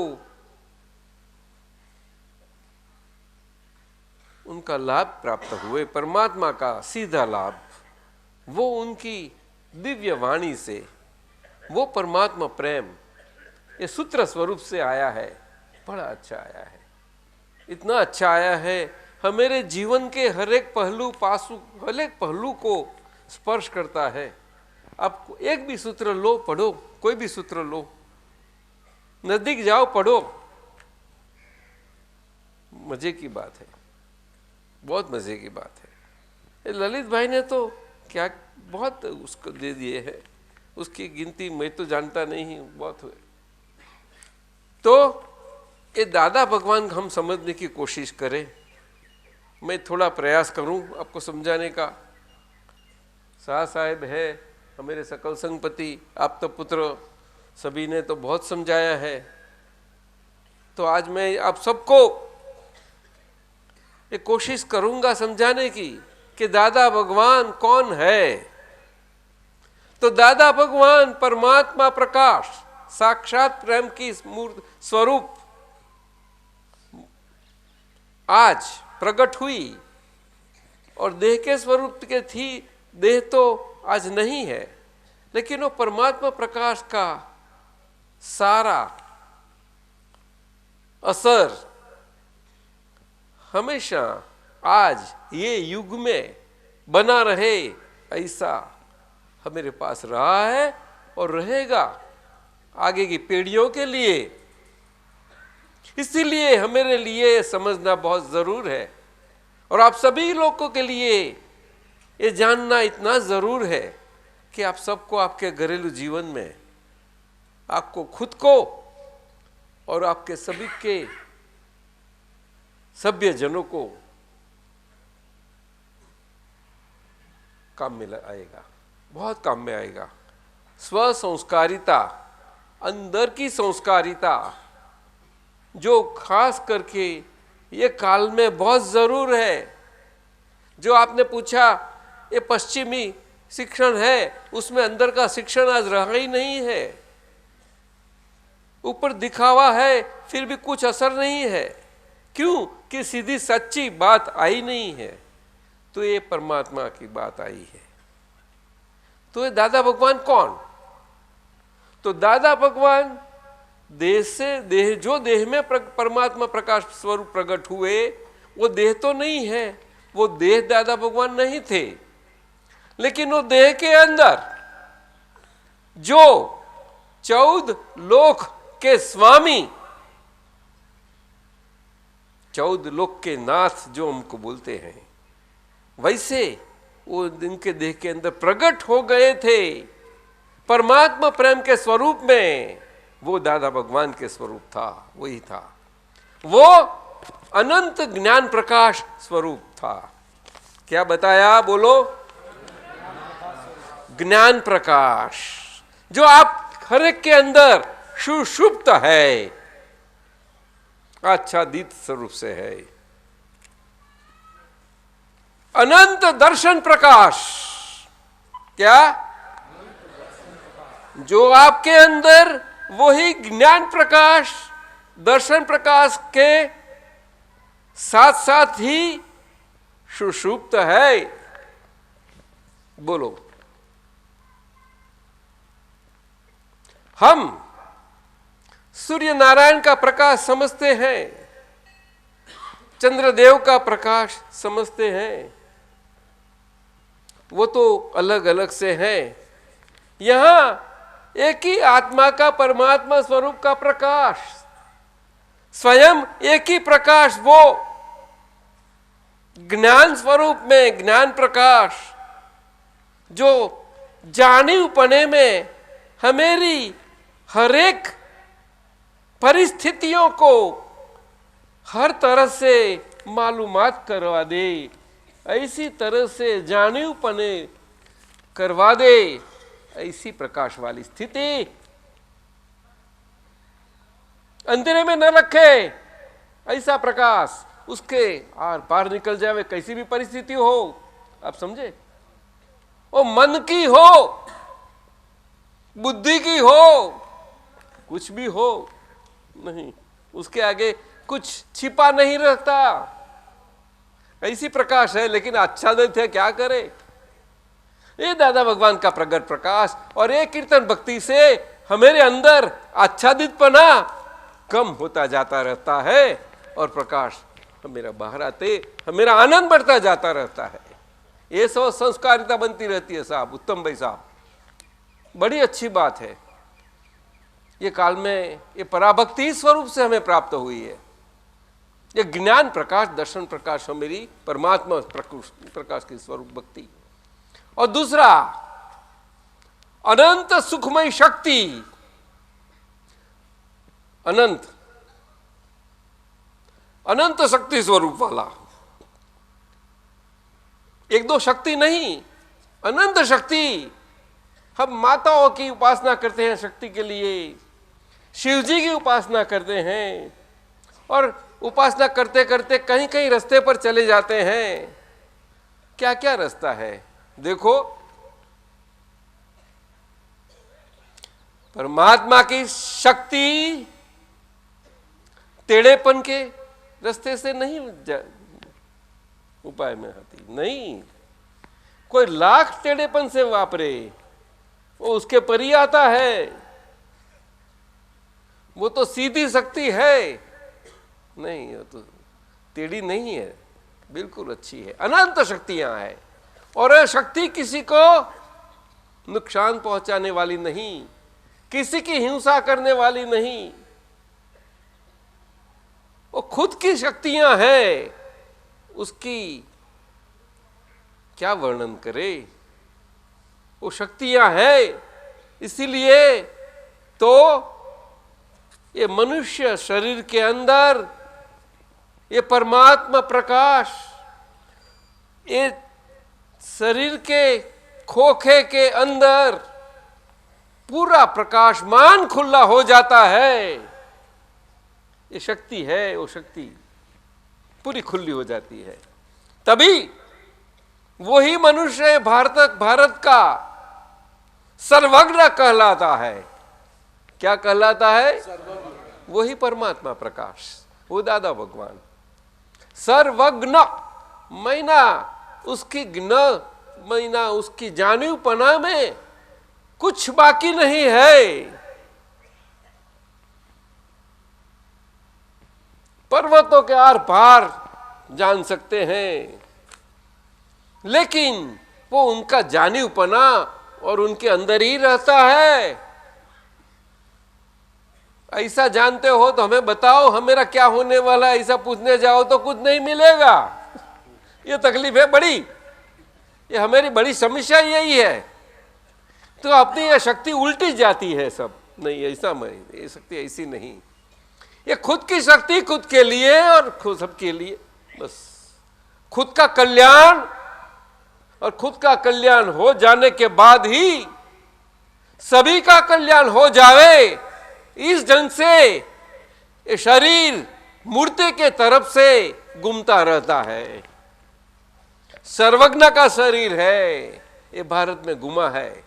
उनका लाभ प्राप्त हुए, परमात्मा का सीधा लाभ, वो उनकी दिव्य वाणी से, वो परमात्मा प्रेम ये सूत्र स्वरूप से आया है। बड़ा अच्छा आया है, इतना अच्छा आया है, हमारे जीवन के हर एक पहलू को स्पर्श करता है। आप एक भी सूत्र लो, पढ़ो, कोई भी सूत्र लो, नजदीक जाओ, पढ़ो, मजे की बात है, बहुत मजे की बात है। ललित भाई ने तो क्या बहुत उसको दे दिए हैं, उसकी गिनती मैं तो जानता नहीं, बहुत हुए। तो ये दादा भगवान हम समझने की कोशिश करें, मैं थोड़ा प्रयास करूं आपको समझाने का। शाह साहेब है हमारे सकल संगपति, आप तो पुत्र, सभी ने तो बहुत समझाया है। तो आज मैं आप सबको ये कोशिश करूंगा समझाने की कि दादा भगवान कौन है। तो दादा भगवान परमात्मा प्रकाश साक्षात प्रेम की मूर्त स्वरूप आज प्रकट हुई, और देह के स्वरूप के थी, देह तो आज नहीं है, लेकिन वो परमात्मा प्रकाश का सारा असर हमेशा आज ये युग में बना रहे, ऐसा हमारे पास रहा है और रहेगा आगे की पीढ़ियों के लिए। इसीलिए हमारे लिए समझना बहुत जरूर है, और आप सभी लोगों के लिए ये जानना इतना जरूर है कि आप सबको आपके घरेलू जीवन में, आपको खुद को और आपके सभी के सभ्य जनों को काम में आएगा, बहुत काम में आएगा। स्व संस्कारिता अंदर की संस्कारिता जो खास करके ये काल में बहुत जरूर है। जो आपने पूछा ये पश्चिमी शिक्षण है, उसमें अंदर का शिक्षण आज रहा ही नहीं है। ऊपर दिखावा है फिर भी कुछ असर नहीं है। क्यों? कि सीधी सच्ची बात आई नहीं है। तो ये परमात्मा की बात आई है। तो ये दादा भगवान कौन? तो दादा भगवान देह से देह, जो देह में परमात्मा प्रकाश स्वरूप प्रकट हुए, वो देह तो नहीं है, वो देह दादा भगवान नहीं थे, लेकिन वो देह के अंदर जो 14 लोक के स्वामी, 14 लोक के नाथ जो हमको बोलते हैं, वैसे वो इनके देह के अंदर प्रकट हो गए थे परमात्मा प्रेम के स्वरूप में। वो दादा भगवान के स्वरूप था, वही था। वो अनंत ज्ञान प्रकाश स्वरूप था। क्या बताया? बोलो। ज्ञान प्रकाश जो आप हर एक के अंदर सुषुप्त है, आच्छादित स्वरूप से है। अनंत दर्शन प्रकाश, क्या? जो आपके अंदर वही ज्ञान प्रकाश, दर्शन प्रकाश के साथ साथ ही सुषुप्त है। बोलो। हम सूर्य नारायण का प्रकाश समझते हैं, चंद्रदेव का प्रकाश समझते हैं, वो तो अलग अलग से हैं। यहां एक ही आत्मा का परमात्मा स्वरूप का प्रकाश, स्वयं एक ही प्रकाश, वो ज्ञान स्वरूप में ज्ञान प्रकाश, जो जानिपने में हमेरी हर एक परिस्थितियों को हर तरह से मालूमात करवा दे, ऐसी तरह से जानिपने करवा दे, ऐसी प्रकाश वाली स्थिति अंधेरे में न रखे। ऐसा प्रकाश उसके आर पार निकल जावे, कैसी भी परिस्थिति हो। आप समझे? वो मन की हो, बुद्धि की हो, कुछ भी हो, नहीं, उसके आगे कुछ छिपा नहीं रहता। ऐसी प्रकाश है, लेकिन आच्छादित है, क्या करे? ये दादा भगवान का प्रगट प्रकाश और ये कीर्तन भक्ति से हमारे अंदर आच्छादितपना कम होता जाता रहता है और प्रकाश हमेरा बाहर आते हमेरा आनंद बढ़ता जाता रहता है। ये सब संस्कारिता बनती रहती है साहब, उत्तम भाई साहब, बड़ी अच्छी बात है। ये काल में ये पराभक्ति स्वरूप से हमें प्राप्त हुई है। ये ज्ञान प्रकाश, दर्शन प्रकाश है मेरी परमात्मा प्रकाश की स्वरूप भक्ति। और दूसरा अनंत सुखमय शक्ति, अनंत अनंत शक्ति स्वरूप वाला, एक दो शक्ति नहीं, अनंत शक्ति। हम माताओं की उपासना करते हैं शक्ति के लिए, शिव जी की उपासना करते हैं, और उपासना करते करते कहीं कहीं रास्ते पर चले जाते हैं। क्या क्या रास्ता है देखो। परमात्मा की शक्ति टेढ़ेपन के रास्ते से नहीं उपाय में आती, नहीं। कोई लाख टेढ़ेपन से वापरे वो उसके परी आता है, वो तो सीधी शक्ति है, नहीं, वो तो टेढ़ी नहीं है, बिल्कुल अच्छी है। अनंत शक्तियां हैं और यह शक्ति किसी को नुकसान पहुंचाने वाली नहीं, किसी की हिंसा करने वाली नहीं, वो खुद की शक्तियां हैं। उसकी क्या वर्णन करे, वो शक्तियां हैं। इसीलिए तो ये मनुष्य शरीर के अंदर ये परमात्मा प्रकाश, ये शरीर के खोखे के अंदर पूरा प्रकाशमान खुला हो जाता है। ये शक्ति है, वो शक्ति पूरी खुली हो जाती है, तभी वही मनुष्य भारत का सर्वज्ञ कहलाता है। क्या कहलाता है? वही परमात्मा प्रकाश, वो दादा भगवान सर्वज्ञ। मैना उसकी ज्ञ, मैना उसकी जानिपना में कुछ बाकी नहीं है। पर्वतों के आर पार जान सकते हैं, लेकिन वो उनका जानिपना और उनके अंदर ही रहता है। ऐसा जानते हो तो हमें बताओ, हम मेरा क्या होने वाला है, ऐसा पूछने जाओ तो कुछ नहीं मिलेगा। ये तकलीफ है बड़ी, ये हमारी बड़ी समस्या यही है। तो अपनी ये शक्ति उल्टी जाती है सब। नहीं, ऐसा मैं, ये शक्ति ऐसी नहीं। ये खुद की शक्ति खुद के लिए और खुद सबके लिए, बस खुद का कल्याण, और खुद का कल्याण हो जाने के बाद ही सभी का कल्याण हो जावे। इस ढंग से ये शरीर मूर्ति के तरफ से घूमता रहता है। सर्वज्ञ का शरीर है, ये भारत में घुमा है।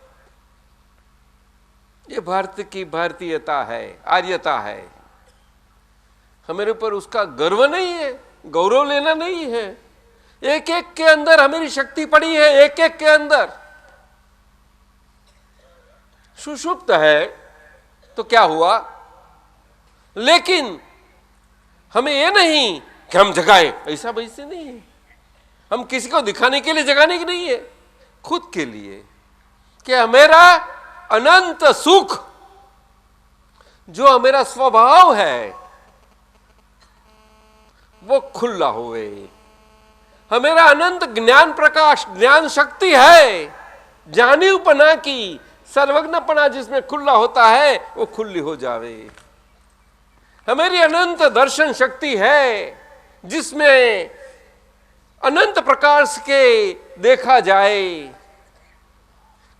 ये भारत की भारतीयता है, आर्यता है। हमारे ऊपर उसका गर्व नहीं है, गौरव लेना नहीं है। एक एक के अंदर हमारी शक्ति पड़ी है, एक एक के अंदर। सुषुप्त है तो क्या हुआ, लेकिन हमें ये नहीं कि हम जगाए, ऐसा वैसे नहीं है। हम किसी को दिखाने के लिए जगाने की नहीं है, खुद के लिए कि हमेरा अनंत सुख जो हमेरा स्वभाव है वो खुला होवे। हमेरा अनंत ज्ञान प्रकाश, ज्ञान शक्ति है, जानिपना की सर्वज्ञपना जिसमें खुला होता है वो खुली हो जावे। हमारी अनंत दर्शन शक्ति है जिसमें अनंत प्रकार के देखा जाए।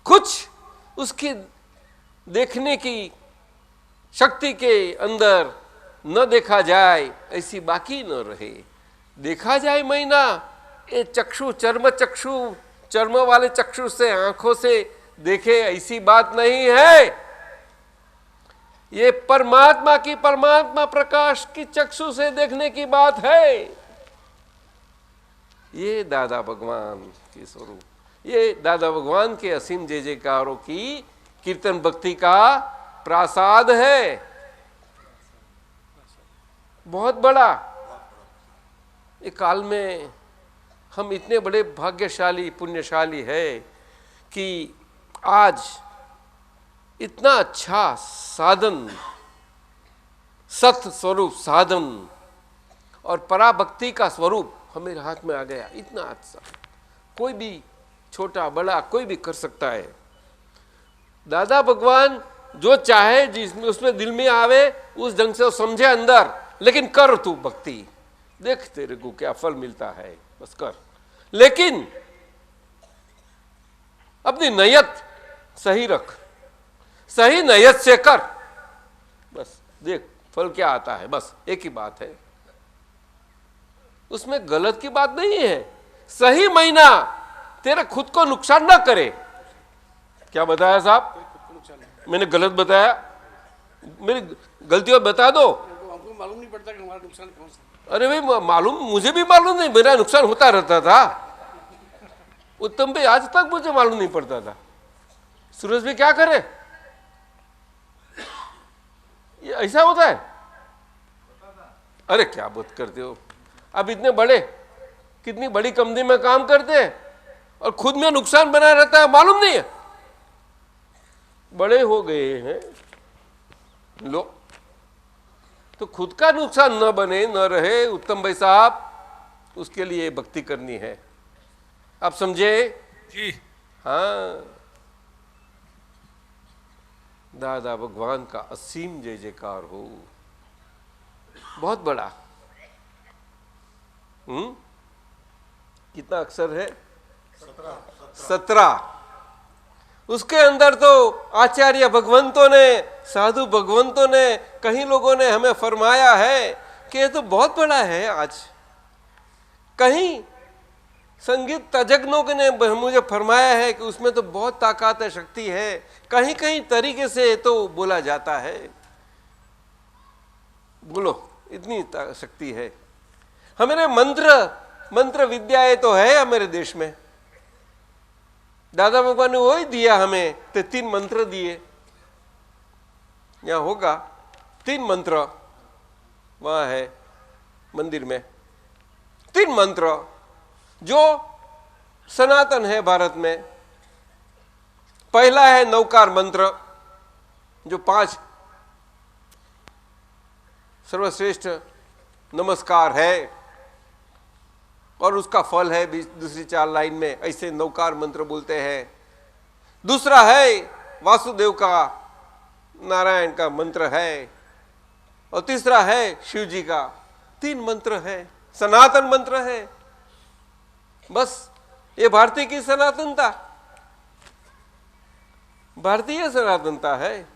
कुछ उसकी देखने की शक्ति के अंदर न देखा जाए, ऐसी बाकी न रहे। देखा जाए मैना, ये चक्षु चर्म वाले चक्षु से, आंखों से देखे, ऐसी बात नहीं है। ये परमात्मा की, परमात्मा प्रकाश की चक्षु से देखने की बात है। ये दादा भगवान के स्वरूप, ये दादा भगवान के असीम जय जयकारों की कीर्तन भक्ति का प्रासाद है, बहुत बड़ा। एक काल में हम इतने बड़े भाग्यशाली, पुण्यशाली है कि आज इतना अच्छा साधन, सत स्वरूप साधन और पराभक्ति का स्वरूप हमारे हाथ में आ गया। इतना अच्छा, कोई भी छोटा बड़ा कोई भी कर सकता है। दादा भगवान जो चाहे, जिसमें उसमें दिल में आवे, उस ढंग से वो समझे अंदर, लेकिन कर तू भक्ति, देख तेरे को क्या फल मिलता है, बस कर। लेकिन अपनी नीयत सही रख, सही नीयत से कर, बस देख फल क्या आता है, बस एक ही बात है। उसमें गलत की बात नहीं है। सही महीना तेरे खुद को नुकसान ना करे। क्या बताया साहब? मैंने गलत बताया? मेरी गलतियों बता दो। हमको मालूम नहीं पड़ता कि हमारा नुकसान कौन सा। अरे भाई मालूम, मुझे भी मालूम नहीं, मेरा नुकसान होता रहता था। उत्तम भाई आज तक मुझे मालूम नहीं पड़ता था। सूरज भाई क्या करे, ये ऐसा होता है? अरे क्या बात करते हो, अब इतने बड़े, कितनी बड़ी कंपनी में काम करते हैं और खुद में नुकसान बना रहता है, मालूम नहीं है। बड़े हो गए हैं लो, तो खुद का नुकसान न बने, न रहे उत्तम भाई साहब, उसके लिए भक्ति करनी है। आप समझे? जी हाँ, दादा भगवान का असीम जय जयकार हो, बहुत बड़ा। कितना अक्षर है? 17। उसके अंदर तो आचार्य भगवंतों ने, साधु भगवंतों ने, कहीं लोगों ने हमें फरमाया है कि ये तो बहुत बड़ा है। आज कहीं संगीत तज्ञों ने मुझे फरमाया है कि उसमें तो बहुत ताकत है, शक्ति है। कहीं कहीं तरीके से तो बोला जाता है, बोलो इतनी शक्ति है। हमारे मंत्र विद्याएं तो है हमारे देश में। दादा भगवान ने वही दिया हमें, तो 3 मंत्र दिए। यहां होगा 3 मंत्र, वहां है मंदिर में 3 मंत्र जो सनातन है भारत में। पहला है नवकार मंत्र, जो 5 सर्वश्रेष्ठ नमस्कार है, और उसका फल है दूसरी 4 लाइन में, ऐसे नवकार मंत्र बोलते हैं। दूसरा है वासुदेव का, नारायण का मंत्र है, और तीसरा है शिव जी का। 3 मंत्र है, सनातन मंत्र है। बस ये भारतीय की सनातनता, भारतीय सनातनता है।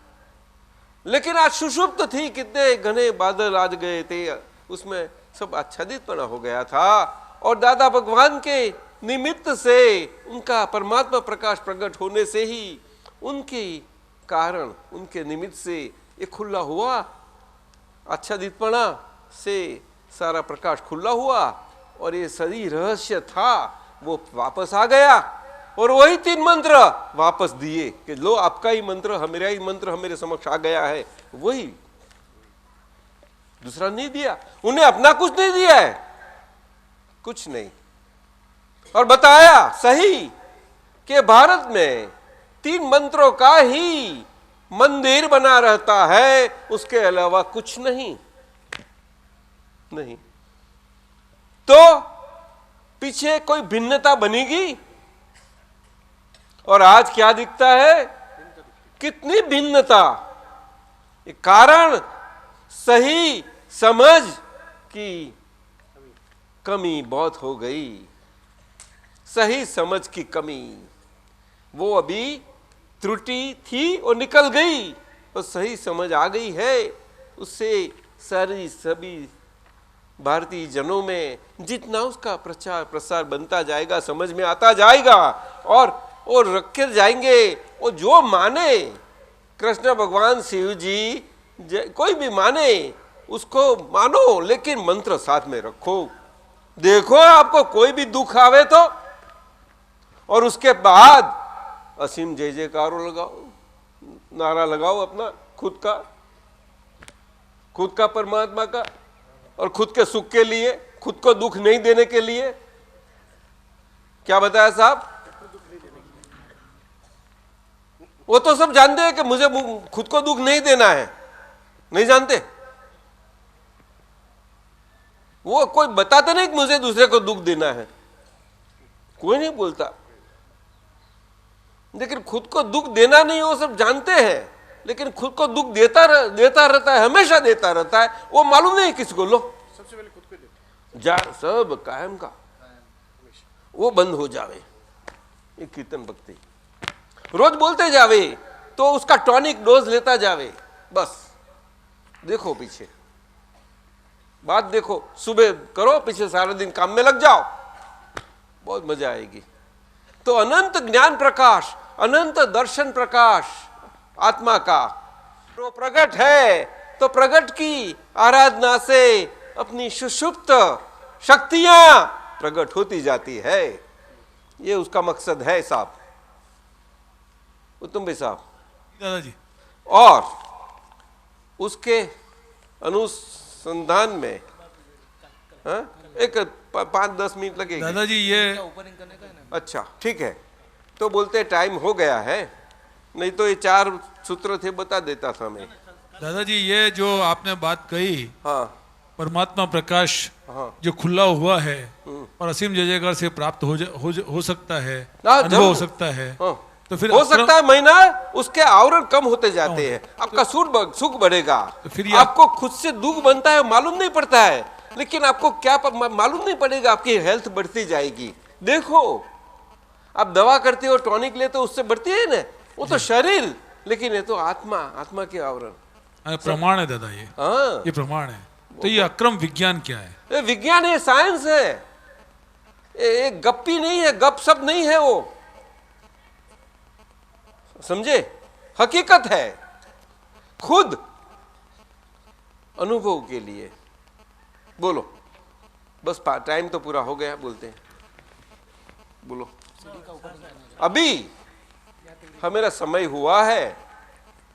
लेकिन आज सुषुप्त थी, कितने घने बादल आज गए थे, उसमें सब आच्छादितपना हो गया था। और दादा भगवान के निमित्त से, उनका परमात्मा प्रकाश प्रकट होने से ही, उनके कारण, उनके निमित्त से ये खुला हुआ, आच्छादितपना से सारा प्रकाश खुला हुआ, और ये सही रहस्य था वो वापस आ गया। और वही 3 मंत्र वापस दिए कि लो आपका ही मंत्र, मेरा ही मंत्र हमारे समक्ष आ गया है। वही, दूसरा नहीं दिया उन्हें, अपना कुछ नहीं दिया है, कुछ नहीं। और बताया सही कि भारत में 3 मंत्रों का ही मंदिर बना रहता है, उसके अलावा कुछ नहीं। तो पीछे कोई भिन्नता बनेगी। और आज क्या दिखता है, कितनी भिन्नता। कारण सही समझ की कमी बहुत हो गई, सही समझ की कमी। वो अभी त्रुटि थी और निकल गई, और सही समझ आ गई है। उससे सभी भारतीय जनों में जितना उसका प्रचार प्रसार बनता जाएगा, समझ में आता जाएगा, और रखे जाएंगे। और जो माने कृष्ण भगवान, शिव जी, कोई भी माने उसको मानो, लेकिन मंत्र साथ में रखो। देखो आपको कोई भी दुख आवे तो, और उसके बाद असीम जय जयकारो लगाओ, नारा लगाओ अपना खुद का परमात्मा का, और खुद के सुख के लिए, खुद को दुख नहीं देने के लिए। क्या बताया साहब? वो तो सब जानते हैं कि मुझे खुद को दुख नहीं देना है, नहीं जानते? वो कोई बताता नहीं कि मुझे दूसरे को दुख देना है, कोई नहीं बोलता। लेकिन खुद को दुख देना नहीं, वो सब जानते हैं, लेकिन खुद को दुख देता रहता है, हमेशा देता रहता है। वो मालूम नहीं किसी को, लो सबसे पहले खुद को देता जा सब कायम का वो बंद हो जावे। ये कीर्तन भक्ति रोज बोलते जावे तो उसका टॉनिक डोज लेता जावे। बस देखो पीछे बात, देखो सुबह करो, पीछे सारा दिन काम में लग जाओ, बहुत मजा आएगी। तो अनंत ज्ञान प्रकाश, अनंत दर्शन प्रकाश आत्मा का तो प्रकट है। तो प्रकट की आराधना से अपनी सुषुप्त शक्तियां प्रकट होती जाती है। ये उसका मकसद है साहब, उत्तम भाई साहब। दादाजी, और उसके अनुसंधान में एक 5-10 मिनट लगेगा दादाजी। ये अच्छा ठीक है, तो बोलते टाइम हो गया है, नहीं तो ये 4 सूत्र थे, बता देता था मैं। दादाजी, ये जो आपने बात कही, हाँ परमात्मा प्रकाश हाँ जो खुला हुआ है और असीम जय जयकार से प्राप्त हो सकता है, हाँ, अनुभव हो जरूर। सकता है। हाँ। तो फिर हो सकता है महीना उसके आवरण कम होते जाते हैं, आपका सुख बढ़ेगा। तो फिर ये आपको खुद से दुख बनता है मालूम नहीं पड़ता है, लेकिन आपको क्या मालूम नहीं पड़ेगा, आपकी हेल्थ बढ़ती जाएगी। देखो आप दवा करते हो, टॉनिक लेते हो, उससे बढ़ती है ना, वो तो शरीर, लेकिन ये तो आत्मा, आत्मा के आवरण। प्रमाण है दादा, हाँ, ये प्रमाण है। तो ये अक्रम विज्ञान क्या है? ये विज्ञान है, साइंस है, ये गप्पी नहीं है, गप सब नहीं है, वो समझे, हकीकत है, खुद अनुभव के लिए। बोलो, बस टाइम तो पूरा हो गया, बोलते हैं, बोलो। अभी हमेरा समय हुआ है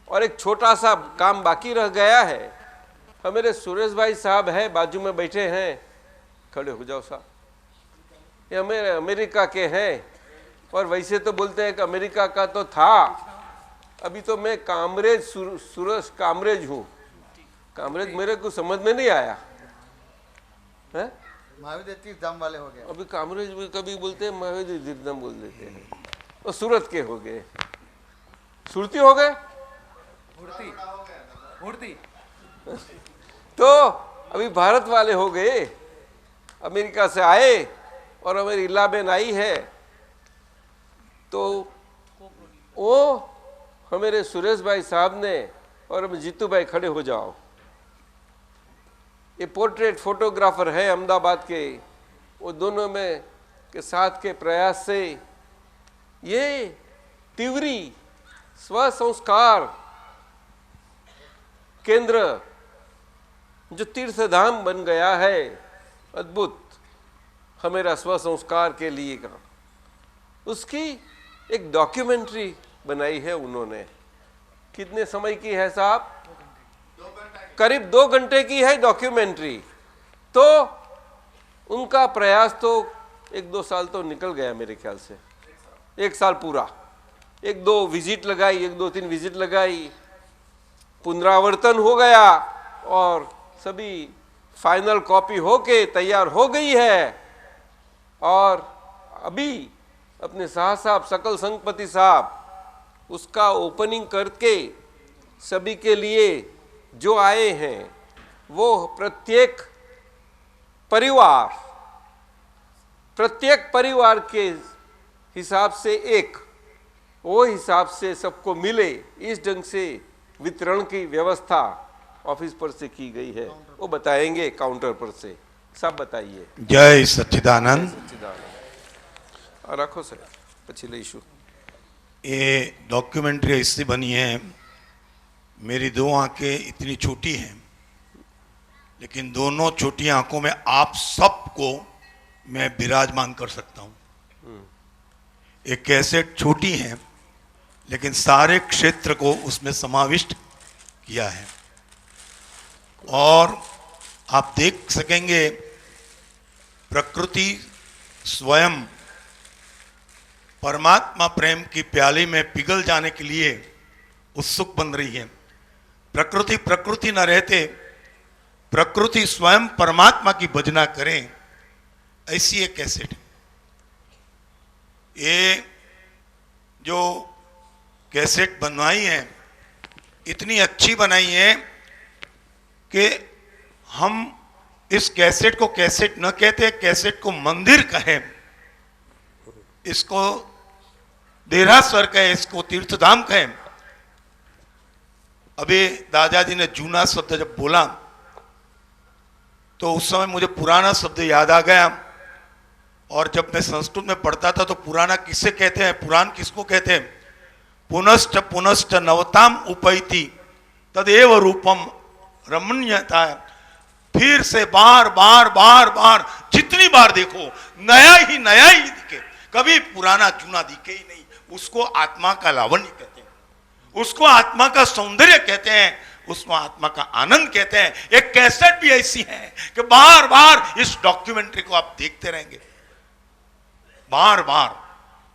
और एक छोटा सा काम बाकी रह गया है। हमारे सुरेश भाई साहब है, बाजू में बैठे हैं, खड़े हो जाओ साहब। ये हमें अमेरिका के हैं, और वैसे तो बोलते हैं कि अमेरिका का तो था, अभी तो मैं कामरेज, सुरेश कामरेज हूँ। कामरेज मेरे को समझ में नहीं आया है, महावीर तीर्थधाम वाले हो गए। अभी कामरेज भी कभी बोलते हैं, महावीर तीर्थधाम बोल देते हैं, और सूरत के हो गए, सुरती हो गए, मूर्ति तो अभी भारत वाले हो गए। अमेरिका से आए और हमारी इलाबेन आई है, तो वो हमारे सुरेश भाई साहब ने और हम जीतू भाई खड़े हो जाओ। ये पोर्ट्रेट फोटोग्राफर है अहमदाबाद के, वो दोनों में के साथ के प्रयास से ये तिवरी स्व संस्कार केंद्र जो तीर्थ धाम बन गया है, अद्भुत, हमेरा स्व संस्कार के लिए का, उसकी एक डॉक्यूमेंट्री बनाई है उन्होंने। कितने समय की है साहब? करीब 2 घंटे की है डॉक्यूमेंट्री। तो उनका प्रयास तो 1-2 साल तो निकल गया मेरे ख्याल से, 1 साल पूरा। 1-2 विजिट लगाई, 1-2-3 विजिट लगाई, पुनरावर्तन हो गया और सभी फाइनल कॉपी होके तैयार हो गई है। और अभी अपने साहब सकल संगपति साहब उसका ओपनिंग करके सभी के लिए जो आए हैं, वो प्रत्येक परिवार के हिसाब से एक वो हिसाब से सबको मिले, इस ढंग से वितरण की व्यवस्था ऑफिस पर से की गई है। वो बताएंगे काउंटर पर से, सब बताइए। जय सच्चिदानंद। और रखो सर पछिले इशू। ये डॉक्यूमेंट्री ऐसी बनी है, मेरी 2 आंखें इतनी छोटी हैं, लेकिन दोनों छोटी आंखों में आप सबको मैं विराजमान कर सकता हूं। एक कैसेट छोटी है, लेकिन सारे क्षेत्र को उसमें समाविष्ट किया है। और आप देख सकेंगे प्रकृति स्वयं परमात्मा प्रेम की प्याली में पिघल जाने के लिए उत्सुक बन रही है। प्रकृति न रहते, प्रकृति स्वयं परमात्मा की भजना करें, ऐसी एक कैसेट है। ये जो कैसेट बनवाई है, इतनी अच्छी बनाई है कि हम इस कैसेट को कैसेट न कहते, कैसेट को मंदिर कहें, इसको देरासर कहें, इसको तीर्थधाम कहें। अभी दादाजी ने जूना शब्द जब बोला तो उस समय मुझे पुराना शब्द याद आ गया। और जब मैं संस्कृत में पढ़ता था तो पुराना किससे कहते हैं, पुराण किसको कहते हैं? पुनश्च पुनश्च नवताम उपैति तदेव रूपम रमणीयता। फिर से बार बार बार बार जितनी बार देखो नया ही दिखे, कभी पुराना चूना दिखे ही नहीं। उसको आत्मा का लावण्य कहते हैं, उसको आत्मा का सौंदर्य कहते हैं, उसको आत्मा का आनंद कहते हैं। एक कैसेट भी ऐसी है कि बार बार इस डॉक्यूमेंट्री को आप देखते रहेंगे, बार बार।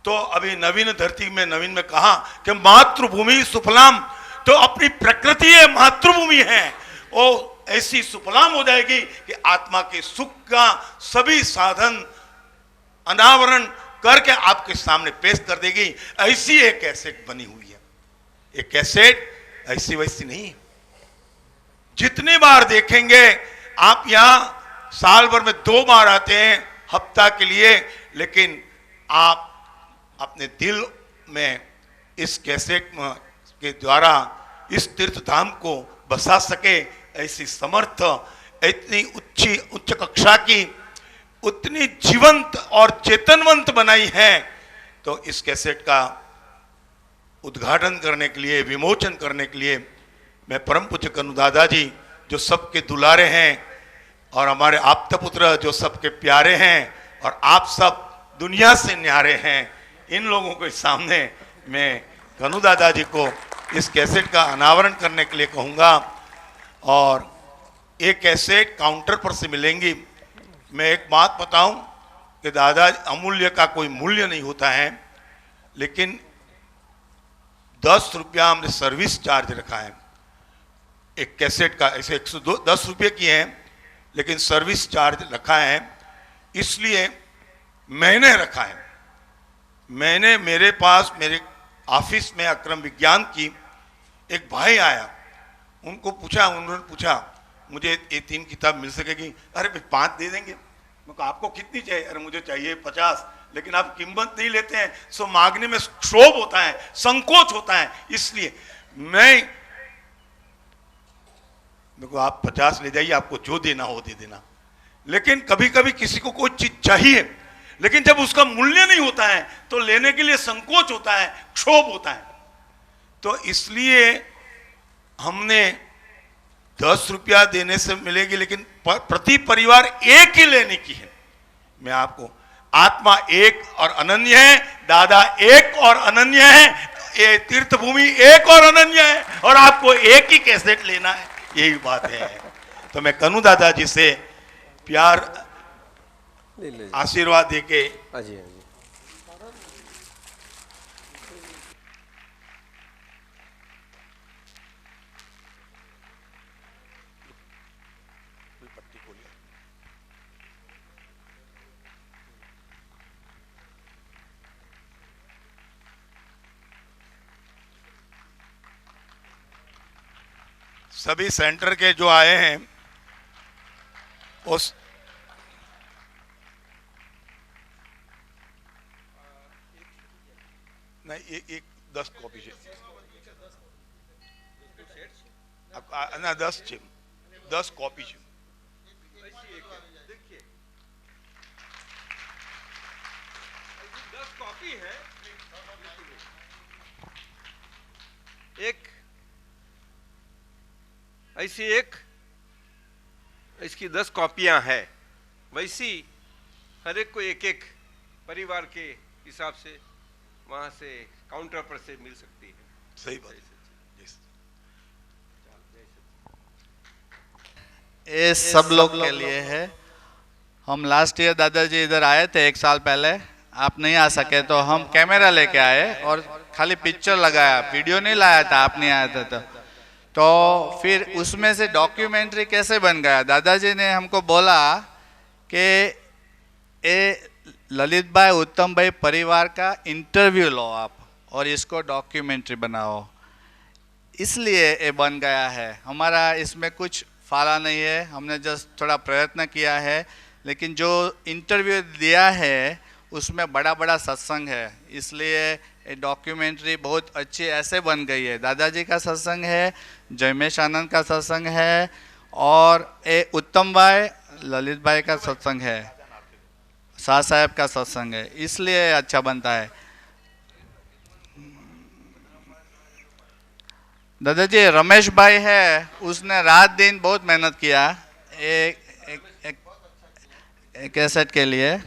तो अभी नवीन धरती में नवीन में कहा कि मातृभूमि सुफलाम, तो अपनी प्रकृति ये मातृभूमि है, वो ऐसी सुफलाम हो जाएगी कि आत्मा के सुख का सभी साधन अनावरण करके आपके सामने पेश कर देगी। ऐसी एक कैसेट बनी हुई है। एक कैसेट ऐसी वैसी नहीं, जितनी बार देखेंगे आप। यहां साल भर में 2 बार आते हैं हफ्ता के लिए, लेकिन आप अपने दिल में इस कैसेट के द्वारा इस तीर्थ धाम को बसा सके, ऐसी समर्थ, इतनी उच्च कक्षा की, उतनी जीवंत और चेतनवंत बनाई है। तो इस कैसेट का उद्घाटन करने के लिए, विमोचन करने के लिए मैं परम पूज्य कनु दादा जी जो सबके दुलारे हैं और हमारे आप्तपुत्र जो सबके प्यारे हैं और आप सब दुनिया से न्यारे हैं, इन लोगों के सामने मैं कनु दादा जी को इस कैसेट का अनावरण करने के लिए कहूँगा। और ये कैसेट काउंटर पर से मिलेंगी। मैं एक बात बताऊं कि दादा अमूल्य का कोई मूल्य नहीं होता है, लेकिन 10 रुपया हमने सर्विस चार्ज रखा है एक कैसेट का। ऐसे 110 रुपये की है, लेकिन सर्विस चार्ज रखा है, इसलिए मैंने रखा है। मैंने, मेरे पास मेरे ऑफिस में अक्रम विज्ञान की एक भाई आया, उनको पूछा, उन्होंने पूछा मुझे ये 3 किताब मिल सकेगी? अरे भाई 5 दे देंगे। मैं कहा आपको कितनी चाहिए? अरे मुझे चाहिए 50। लेकिन आप कीमत नहीं लेते हैं, सो मांगने में क्षोभ होता है, संकोच होता है, इसलिए मैं देखो आप 50 ले जाइए, आपको जो देना हो दे देना। लेकिन कभी कभी किसी को कोई चीज चाहिए, लेकिन जब उसका मूल्य नहीं होता है तो लेने के लिए संकोच होता है, क्षोभ होता है। तो इसलिए हमने 10 रुपया देने से मिलेगी, लेकिन प्रति परिवार एक ही लेने की है। मैं आपको, आत्मा एक और अनन्य है, दादा एक और अनन्य है, ये तीर्थ भूमि एक और अनन्य है, और आपको एक ही कैसेट लेना है, यही बात है। तो मैं कनु दादा जी से प्यार आशीर्वाद देके सभी सेंटर के जो आए हैं उस नहीं, एक 10 कॉपी ना 10 कॉपी છે। एक ऐसी एक इसकी 10 कॉपियां हैं, वैसी हर एक को एक एक परिवार के हिसाब से वहां से काउंटर पर से मिल सकती है। सही बात। ये सब लोग के लिए है। हम लास्ट ईयर दादाजी इधर आए थे 1 साल पहले, आप नहीं आ सके तो हम कैमरा लेके आए और खाली पिक्चर लगाया, वीडियो नहीं लाया था, आप नहीं आया था तो फिर उसमें से डॉक्यूमेंट्री कैसे बन गया। दादाजी ने हमको बोला कि ये ललित भाई उत्तम भाई परिवार का इंटरव्यू लो आप और इसको डॉक्यूमेंट्री बनाओ, इसलिए ये बन गया है। हमारा इसमें कुछ फाला नहीं है, हमने जस्ट थोड़ा प्रयत्न किया है, लेकिन जो इंटरव्यू दिया है उसमें बड़ा बड़ा सत्संग है, इसलिए ये डॉक्यूमेंट्री बहुत अच्छी ऐसे बन गई है। दादाजी का सत्संग है, जयमेश आनंद का सत्संग है और ये उत्तम भाई ललित भाई का सत्संग है, शाह साहब का सत्संग है, इसलिए अच्छा बनता है। दादाजी रमेश भाई है, उसने रात दिन बहुत मेहनत किया एक कैसेट के लिए।